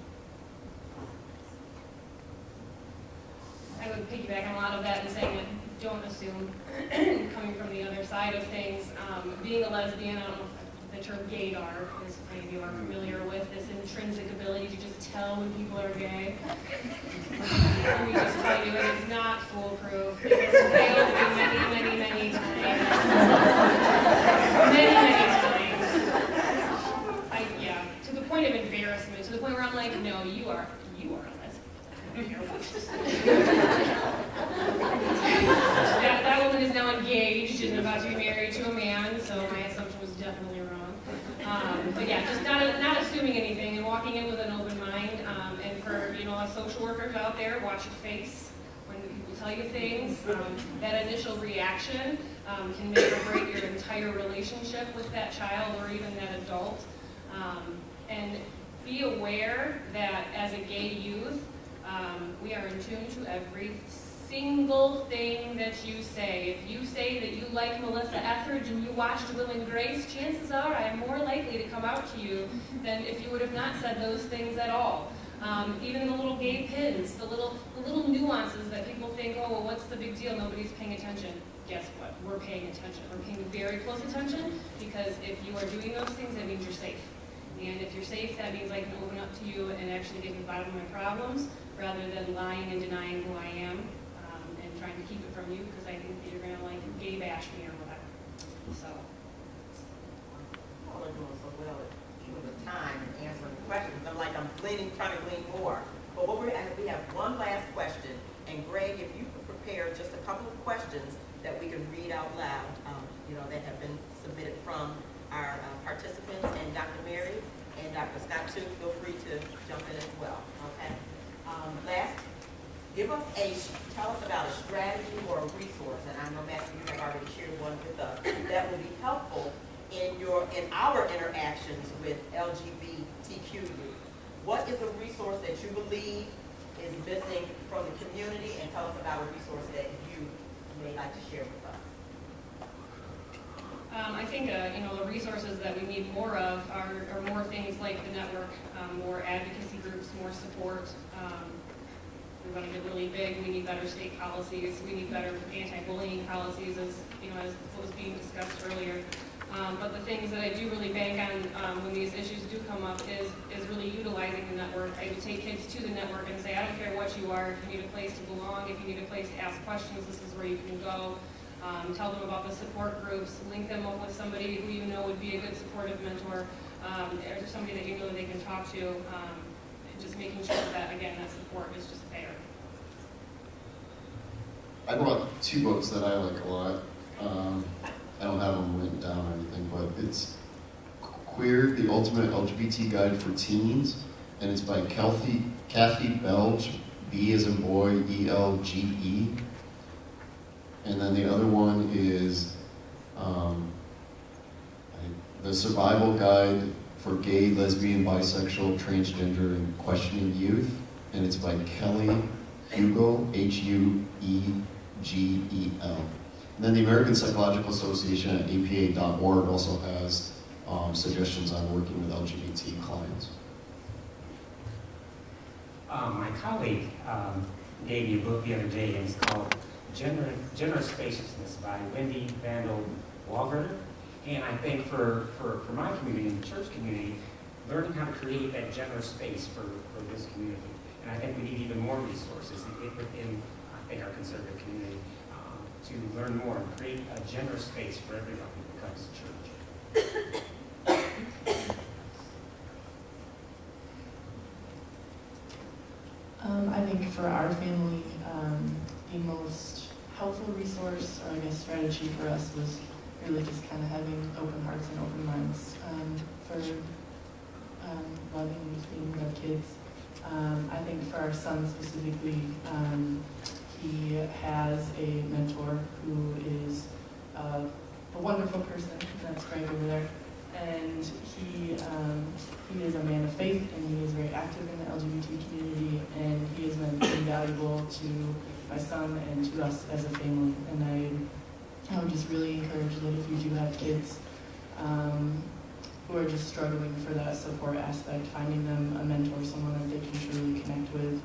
I would piggyback on a lot of that and saying that don't assume, coming from the other side of things, being a lesbian, I don't know if the term gaydar is many of you are familiar with, this intrinsic ability to just tell when people are gay. Let me just tell you, it is not foolproof. It has failed me many times. Many times. Yeah, to the point of embarrassment, to the point where I'm like, no, you are a lesbian. That woman is now engaged and about to be married to a man, so my assumption was definitely wrong. But yeah, just not assuming anything and walking in with an open mind. And for us social workers out there, watch your face when people tell you things. That initial reaction can make or break your entire relationship with that child or even that adult. And be aware that as a gay youth, we are in tune to every single thing that you say. If you say that you like Melissa Etheridge and you watched Will and Grace, chances are I am more likely to come out to you than if you would have not said those things at all. Even the little gay pins, the little nuances that people think, oh, well, what's the big deal? Nobody's paying attention. Guess what? We're paying attention. We're paying very close attention because if you are doing those things, that means you're safe. And if you're safe, that means I can open up to you and actually get to the bottom of my problems rather than lying and denying who I am and trying to keep it from you because I think that you're going to like gay bash me or whatever. So. Y'all are doing so well at keeping the time and answering questions. I'm like, trying to glean more. But we have one last question. And Greg, if you could prepare just a couple of questions that we can read out loud, that have been submitted from our participants, and Dr. Mary and Dr. Scott too, feel free to jump in as well, okay? Last tell us about a strategy or a resource, and I know, Matthew, you have already shared one with us, that will be helpful in our interactions with LGBTQ youth. What is a resource that you believe is missing from the community, and tell us about a resource that you may like to share with us. I think the resources that we need more of are more things like the network, more advocacy groups, more support. We want to get really big. We need better state policies. We need better anti-bullying policies, as was being discussed earlier. But the things that I do really bank on when these issues do come up is really utilizing the network. I would take kids to the network and say, I don't care what you are. If you need a place to belong, if you need a place to ask questions, this is where you can go. Tell them about the support groups. Link them up with somebody who you know would be a good supportive mentor, or somebody that you know that they can talk to. And just making sure that, again, that support is just there. I brought 2 books that I like a lot. I don't have them written down or anything, but it's Queer, the Ultimate LGBT Guide for Teens, and it's by Kathy Belge, B as in boy, E-L-G-E. And then the other one is The Survival Guide for Gay, Lesbian, Bisexual, Transgender, and Questioning Youth, and it's by Kelly Hugel, H-U-E-G-E-L. And then the American Psychological Association at APA.org also has suggestions on working with LGBT clients. My colleague gave me a book the other day, and it's called Gender Spaciousness by Wendy Vandal Walger. And I think for my community and the church community, learning how to create that gender space for this community. And I think we need even more resources within, I think, our conservative community to learn more and create a gender space for everyone who comes to church. I think for our family, the most helpful resource, or I guess strategy for us, was really just kind of having open hearts and open minds for loving and being with kids. I think for our son specifically, he has a mentor who is a wonderful person. That's Greg over there. And he is a man of faith, and he is very active in the LGBT community, and he has been invaluable to my son and to us as a family. And I would just really encourage that if you do have kids who are just struggling for that support aspect, finding them a mentor, someone that they can truly connect with,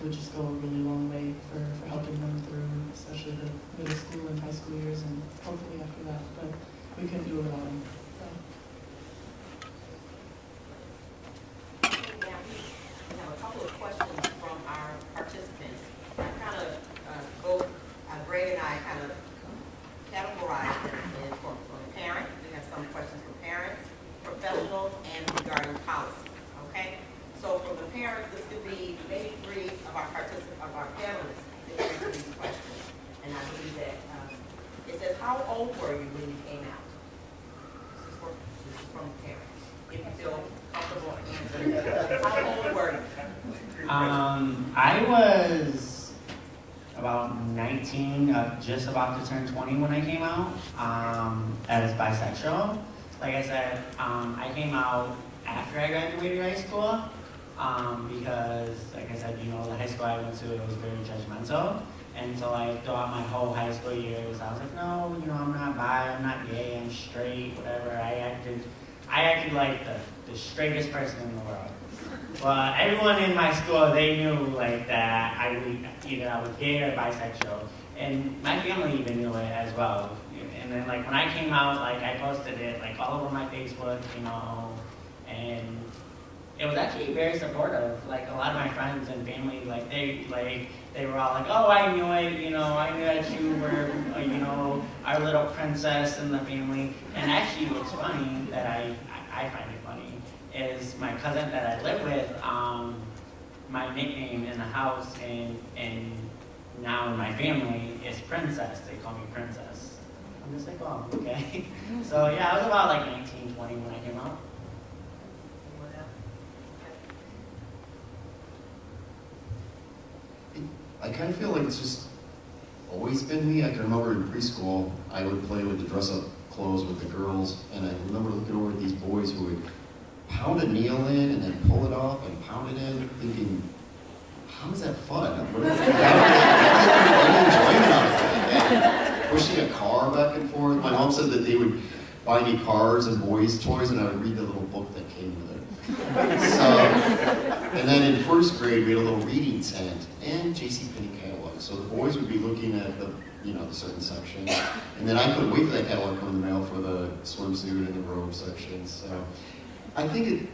would just go a really long way for helping them through, especially the middle school and high school years, and hopefully after that. But we couldn't do it without them. Now, we have a couple of questions from our participants. Greg and I kind of categorize them from the parent. We have some questions from parents, professionals, and regarding policies. Okay? So for the parents, this could be maybe 3 of our panelists that answer these questions. And I believe that it says, how old were you when you came out? This is from the parents. If you feel comfortable answering that. How old were you? I was about 19, just about to turn 20 when I came out as bisexual. Like I said, I came out after I graduated high school because, like I said, the high school I went to, it was very judgmental. And so like throughout my whole high school years, I was like, no, I'm not bi, I'm not gay, I'm straight, whatever. I acted like the straightest person in the world. But everyone in my school, they knew like that either I was gay or bisexual. And my family even knew it as well. And then like when I came out, like I posted it like all over my Facebook, and it was actually very supportive. Like a lot of my friends and family, like they were all like, oh, I knew it, I knew that you were, our little princess in the family. And actually what's funny that I find it funny is my cousin that I live with, my nickname in the house and now in my family is Princess. They call me Princess. I'm just like, oh, okay. So yeah, I was about like 19, 20 when I came out. I kind of feel like it's just always been me. I can remember in preschool, I would play with the dress-up clothes with the girls, and I remember looking over at these boys who would pound a nail in and then pull it off and pound it in, thinking, how is that fun? What is any enjoyment out of it? And pushing a car back and forth. My mom said that they would buy me cars and boys' toys, and I would read the little book that came with it. So, and then in first grade, we had a little reading tent and JCPenney catalog. So the boys would be looking at the, the certain section, and then I couldn't wait for that catalog to come in the mail for the swimsuit and the robe section. So I think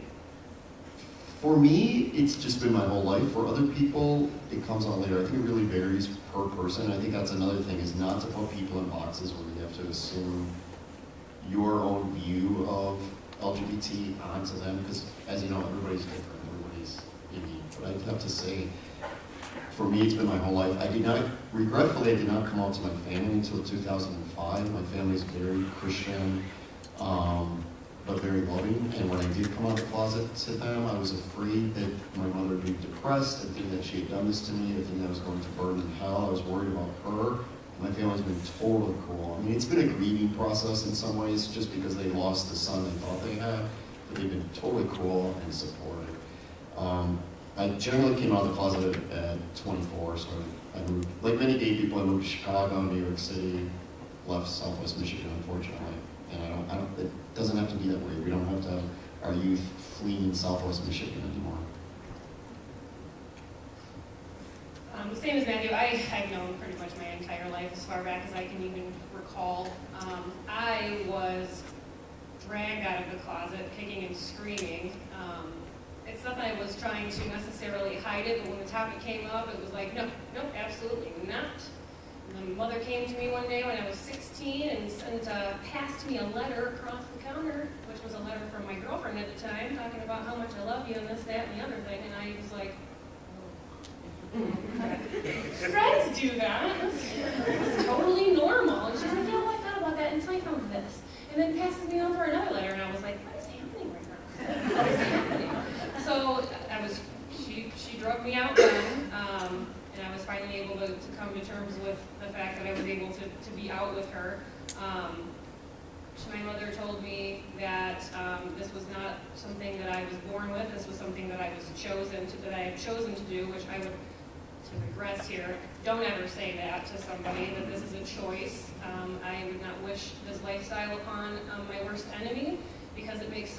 for me, it's just been my whole life. For other people, it comes on later. I think it really varies per person. I think that's another thing, is not to put people in boxes where you have to assume your own view of LGBT onto them, because as you know, everybody's different, everybody's unique. But I'd have to say, for me, it's been my whole life. Regretfully, I did not come out to my family until 2005. My family's very Christian, but very loving. And when I did come out of the closet to them, I was afraid that my mother would be depressed, and think that she had done this to me, I think I was going to burn in hell. I was worried about her. My family's been totally cool. I mean, it's been a grieving process in some ways, just because they lost the son they thought they had, but they've been totally cool and supportive. I generally came out of the closet at 24, so I moved, like many gay people, I moved to Chicago, New York City, left Southwest Michigan, unfortunately. And it doesn't have to be that way. We don't have to have our youth fleeing Southwest Michigan anymore. Same as Matthew, I've known pretty much my entire life, as far back as I can even recall. I was dragged out of the closet, kicking and screaming. It's not that I was trying to necessarily hide it, but when the topic came up, it was like, no, absolutely not. And my mother came to me one day when I was 16 and passed me a letter across the counter, which was a letter from my girlfriend at the time, talking about how much I love you and this, that, and the other thing. And I was like, friends do that. It's totally normal. And she's like, yeah, well, I thought about that until I found this. And then passes me over another letter, and I was like, what is happening right now? What is happening? So she drugged me out then, and I was finally able to come to terms with the fact that I was able to be out with her. My mother told me that this was not something that I was born with. This was something that I had chosen to do, which I would, to regress here, don't ever say that to somebody, that this is a choice. I would not wish this lifestyle upon my worst enemy, because it makes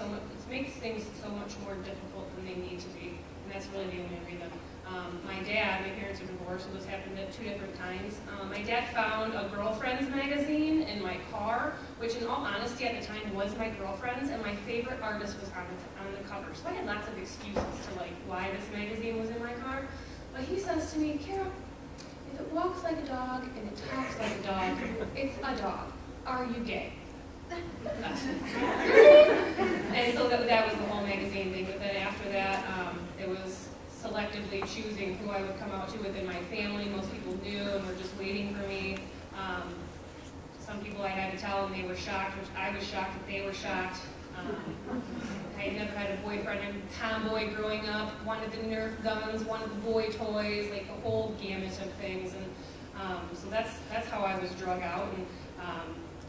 things so much more difficult than they need to be, and that's really the only reason. My parents are divorced, so this happened at 2 different times. My dad found a girlfriend's magazine in my car, which in all honesty at the time was my girlfriend's, and my favorite artist was on the cover. So I had lots of excuses to why this magazine was in my car. But he says to me, Carol, if it walks like a dog and it talks like a dog, it's a dog. Are you gay? And so that was the whole magazine thing. But then after that, it was selectively choosing who I would come out to within my family. Most people knew and were just waiting for me. Some people I had to tell, and they were shocked, which I was shocked that they were shocked. I had never had a boyfriend. I'm a tomboy growing up, wanted the Nerf guns, wanted the boy toys, the whole gamut of things. And so that's how I was drug out.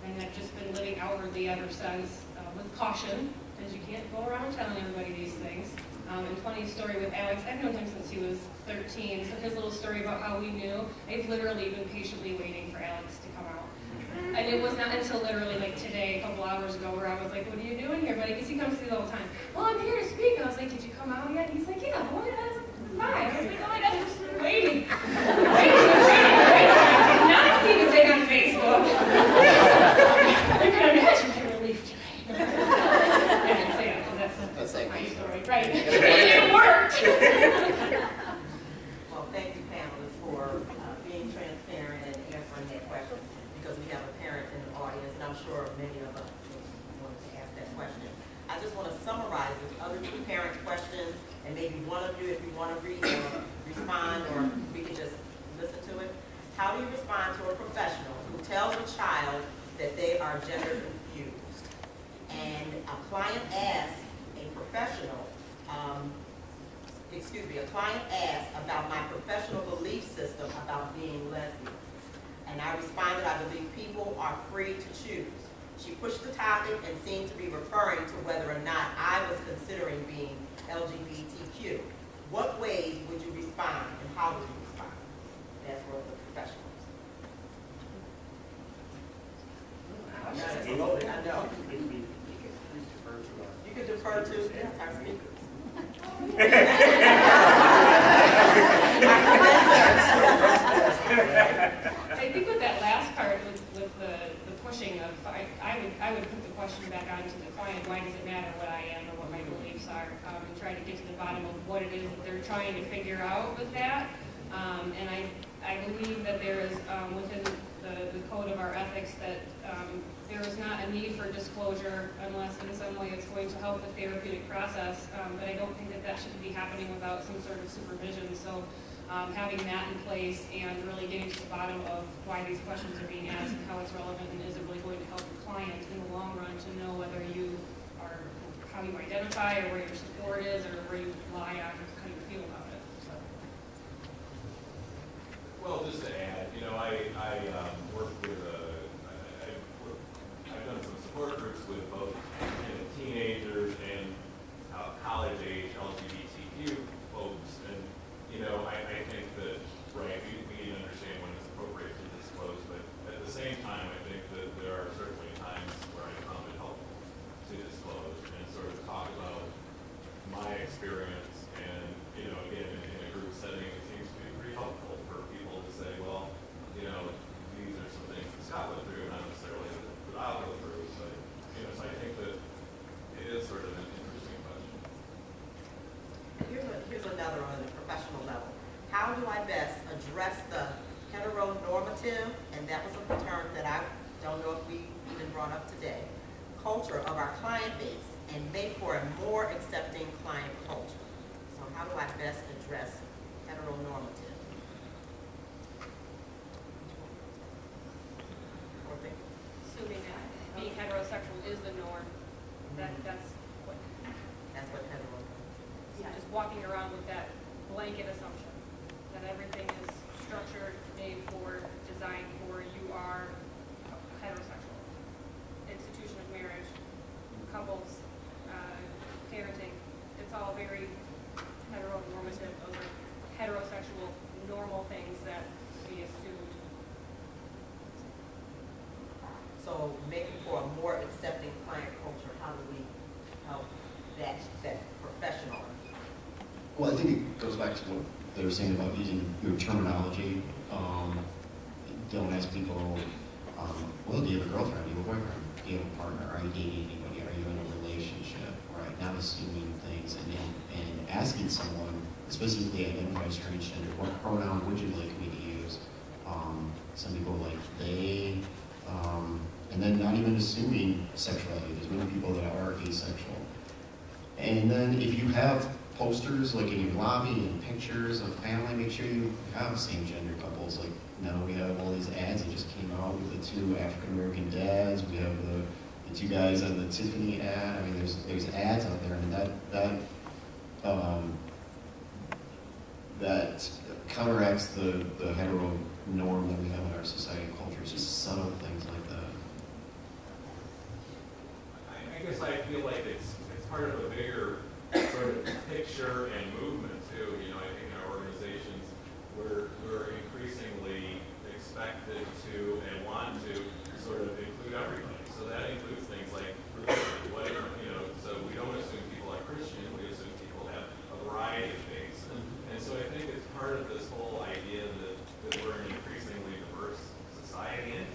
And I've just been living outwardly ever since, with caution, because you can't go around telling everybody these things. And funny story with Alex, I've known him since he was 13, so his little story about how we knew, I've literally been patiently waiting for Alex to come out. And it was not until literally today, a couple hours ago, where I was like, what are you doing here, buddy? Because he comes through all the time. Well, I'm here to speak. And I was like, did you come out yet? And he's like, yeah, well, fine. I was like, oh my God, I'm just waiting. I did not see the thing on Facebook. You can imagine my relief today. Yeah, so yeah, that's my story. Right. It worked. Well, thank you, panelists, for being transparent and answering that question, because we have a parent in the audience, and I'm sure many of us want to ask that question. I just want to summarize the other 2 parent questions, and maybe one of you, if you want to read or respond, or we can just listen to it. How do you respond to a professional who tells a child that they are gender confused? And a client asks a professional, a client asks about my professional belief system And I responded, I believe people are free to choose. She pushed the topic and seemed to be referring to whether or not I was considering being LGBTQ. What ways would you respond and how would you respond? That's for the professionals. I know. You can defer to our speakers. I think with that last part, with the pushing of, I would put the question back onto the client, why does it matter what I am or what my beliefs are, and try to get to the bottom of what it is that they're trying to figure out with that. And I believe that there is, within the code of our ethics, that there is not a need for disclosure unless in some way it's going to help the therapeutic process, but I don't think that that should be happening without some sort of supervision. So having that in place and really getting to the bottom of why these questions are being asked and how it's relevant and is it really going to help the client in the long run to know whether you are, how you identify or where your support is or where you lie on how you feel about it. So. Well, just to add, you know, I work with I've done some support groups with both teenagers and college age LGBTQ folks, and you know, I think that right, we need to understand when it's appropriate to disclose, but at the same time, I think that there are certainly times where I found it helpful to disclose and sort of talk about my experience, and you know, again, in a group setting, it seems to be pretty helpful for people to say, well, you know, these are some things that Scott went through, not necessarily that I'll go through, but you know, so I think that it is sort of an interesting question. Here's another on the professional level. How do I best address the heteronormative, and that was a term that I don't know if we even brought up today, culture of our client base and make for a more accepting client culture? So how do I best address heteronormative? Assuming that being heterosexual is the norm, that's what heteronormative is. just walking around with that blanket assumption that everything is structured, made for, designed for, you are heterosexual. Institution of marriage, couples, parenting, it's all very heteronormative. Those are heterosexual, normal things that we assumed. So making for a more accepting client culture, how do we help that professional? Well, I think it goes back to what they were saying about using your terminology. Don't ask people, well, do you have a girlfriend? Do you have a boyfriend? Do you have a partner? Are you dating anybody? Are you in a relationship? Right? Not assuming things and asking someone, specifically identifies transgender, what pronoun would you like me to use? Some people like they, and then not even assuming sexuality. There's many people that are asexual. And then if you have posters like in your lobby and pictures of family, make sure you have same gender couples. Like now we have all these ads that just came out with the 2 African American dads. We have the 2 guys on the Tiffany ad. I mean, there's ads out there, and that counteracts the hetero norm that we have in our society and culture. It's just subtle things like that. I guess I feel like it's part of a bigger sort of picture and movement too. You know, I think in our organizations we're increasingly expected to and want to sort of include everybody. So that includes things like religion, whatever, you know, so we don't assume people are Christian, we assume people have a variety of faiths. And so I think it's part of this whole idea that we're an increasingly diverse society, and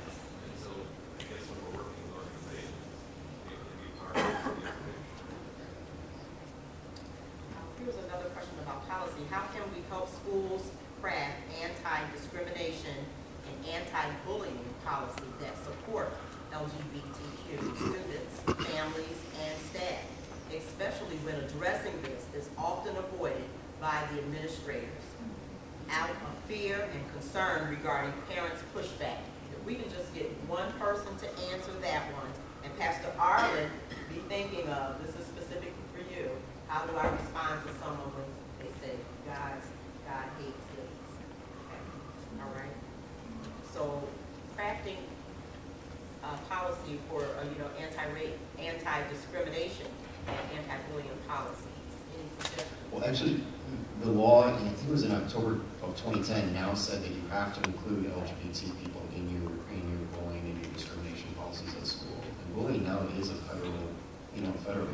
so I guess when we're working with organizations, it can be part of the Here's another question about policy. How can we help schools craft anti-discrimination and anti-bullying policy that support LGBTQ students, families, and staff, especially when addressing this is often avoided by the administrators out of fear and concern regarding parents' pushback? If we can just get one person to answer that one, and Pastor Arlen be thinking of, this is specific for you, how do I respond to someone when they say, God hates gays? Okay. All right. So drafting policy for, anti-discrimination and anti-bullying policies? Any suggestions? Well, actually, the law, I think it was in October of 2010, now said that you have to include LGBT people in your bullying and your discrimination policies at school. And bullying now is a federal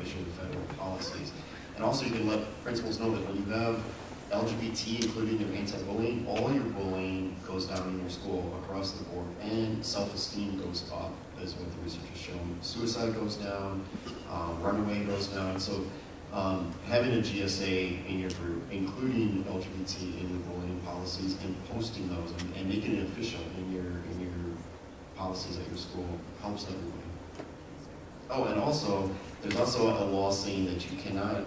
issue, federal policies. And also, you can let principals know that when you have LGBT included in your anti-bullying, all your bullying goes down in your school across the board, and self-esteem goes up, is what the research has shown. Suicide goes down, runaway goes down. So having a GSA in your group, including LGBT in your bullying policies, and posting those and making it official in your policies at your school helps everybody. Oh, and also there's also a law saying that you cannot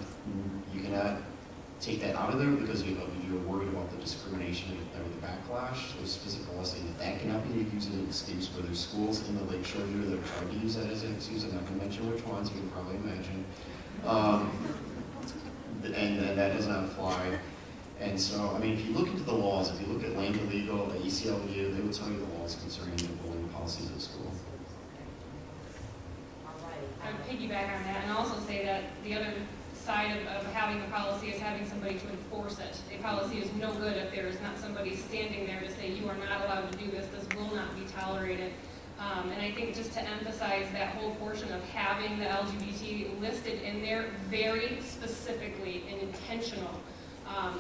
take that out of there because you're worried about the discrimination or the backlash. There's specific law saying that cannot be used as an excuse where there's schools in the Lakeshore here that tried to use that as an excuse. I'm not going to mention which ones, you can probably imagine. And that does not fly. And so, I mean, if you look into the laws, if you look at Lambda Legal, at ECLU, they will tell you the laws concerning the bullying policies at school. I would piggyback on that and also say that the other side of having a policy is having somebody to enforce it. A policy is no good if there is not somebody standing there to say you are not allowed to do this, this will not be tolerated. And I think just to emphasize that whole portion of having the LGBT listed in there very specifically and intentional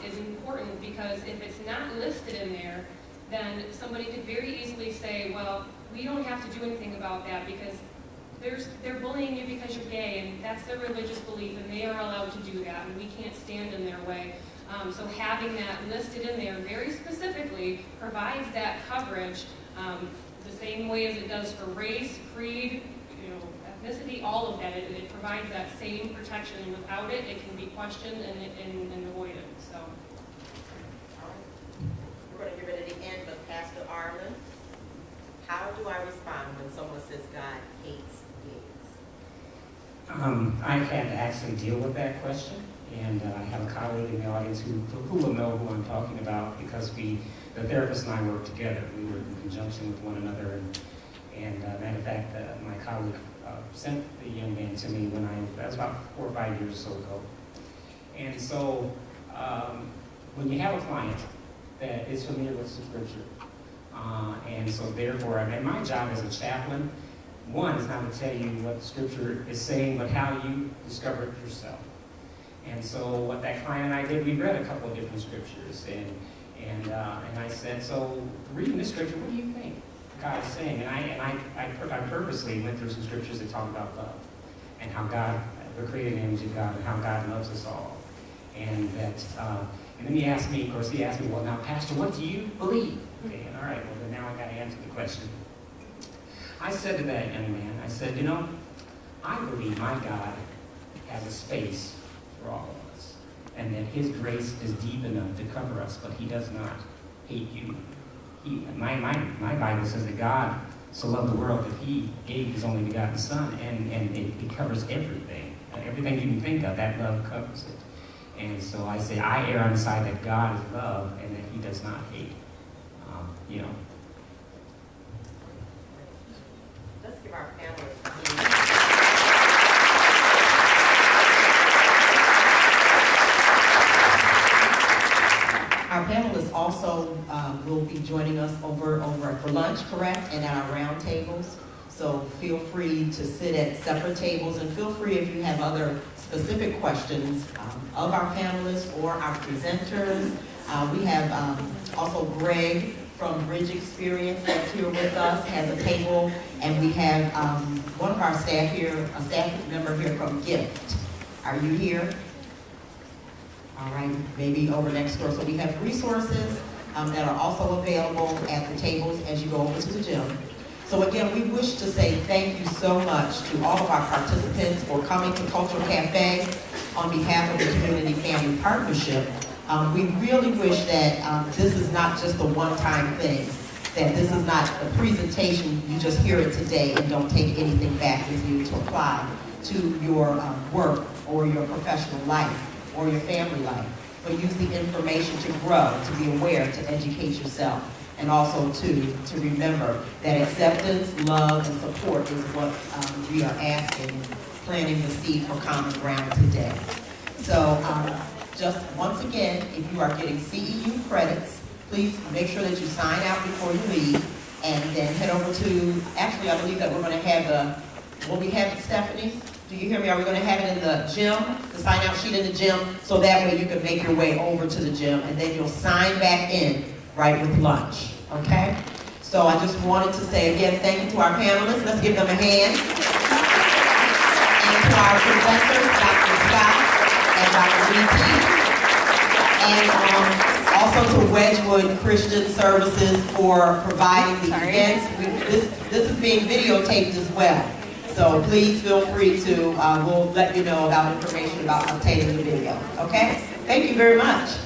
is important, because if it's not listed in there, then somebody could very easily say, well, we don't have to do anything about that because they're bullying you because you're gay, and that's their religious belief, and they are allowed to do that, and we can't stand in their way. So having that listed in there very specifically provides that coverage the same way as it does for race, creed, ethnicity, all of that. It provides that same protection, and without it, it can be questioned and avoided. So. All right. We're going to get ready to end, but Pastor Arlen, how do I respond when someone says God hates gays? I've had to actually deal with that question, and I have a colleague in the audience who will know who I'm talking about, because the therapist and I work together. We work in conjunction with one another, and matter of fact, my colleague sent the young man to me that was about 4 or 5 years or so ago. And so when you have a client that is familiar with some scripture, and so therefore, and my job as a chaplain, one is not to tell you what Scripture is saying, but how you discover it yourself. And so what that client and I did, we read a couple of different scriptures, and I said, so reading this scripture, what do you think God is saying? And I purposely went through some scriptures that talk about love, and how God, we're created in the image of God, and how God loves us all. And that, and then he asked me, well, now, Pastor, what do you believe? Okay, and all right, well, then now I got to answer the question. I said to that young man, I said, I believe my God has a space for all of us, and that his grace is deep enough to cover us, but he does not hate you. My Bible says that God so loved the world that he gave his only begotten Son, and it covers everything. Everything you can think of, that love covers it. And so I say, I err on the side that God is love and that he does not hate. Let's give our panelists. Our panelists also will be joining us over for lunch, correct? And at our round tables. So feel free to sit at separate tables, and feel free if you have other specific questions of our panelists or our presenters. We have also Greg from Bridge Experience that's here with us, has a table, and we have one of our staff here, a staff member here from Gift. Are you here? All right, maybe over next door. So we have resources that are also available at the tables as you go over to the gym. So again, we wish to say thank you so much to all of our participants for coming to Cultural Cafe on behalf of the Community Family Partnership. We really wish that this is not just a one-time thing, that this is not a presentation, you just hear it today and don't take anything back with you to apply to your work or your professional life or your family life, but use the information to grow, to be aware, to educate yourself. and also to remember that acceptance, love, and support is what we are asking, planting the seed for common ground today. So just once again, if you are getting CEU credits, please make sure that you sign out before you leave, and then head over to, actually I believe that we're going to have will we have it, Stephanie? Do you hear me? Are we going to have it in the gym, the sign out sheet in the gym, so that way you can make your way over to the gym, and then you'll sign back in right with lunch, okay? So I just wanted to say again, thank you to our panelists. Let's give them a hand. And to our presenters, Dr. Scott and Dr. BT. And also to Wedgwood Christian Services for providing the events. This is being videotaped as well. So please feel free to, we'll let you know about information about obtaining the video. Okay? Thank you very much.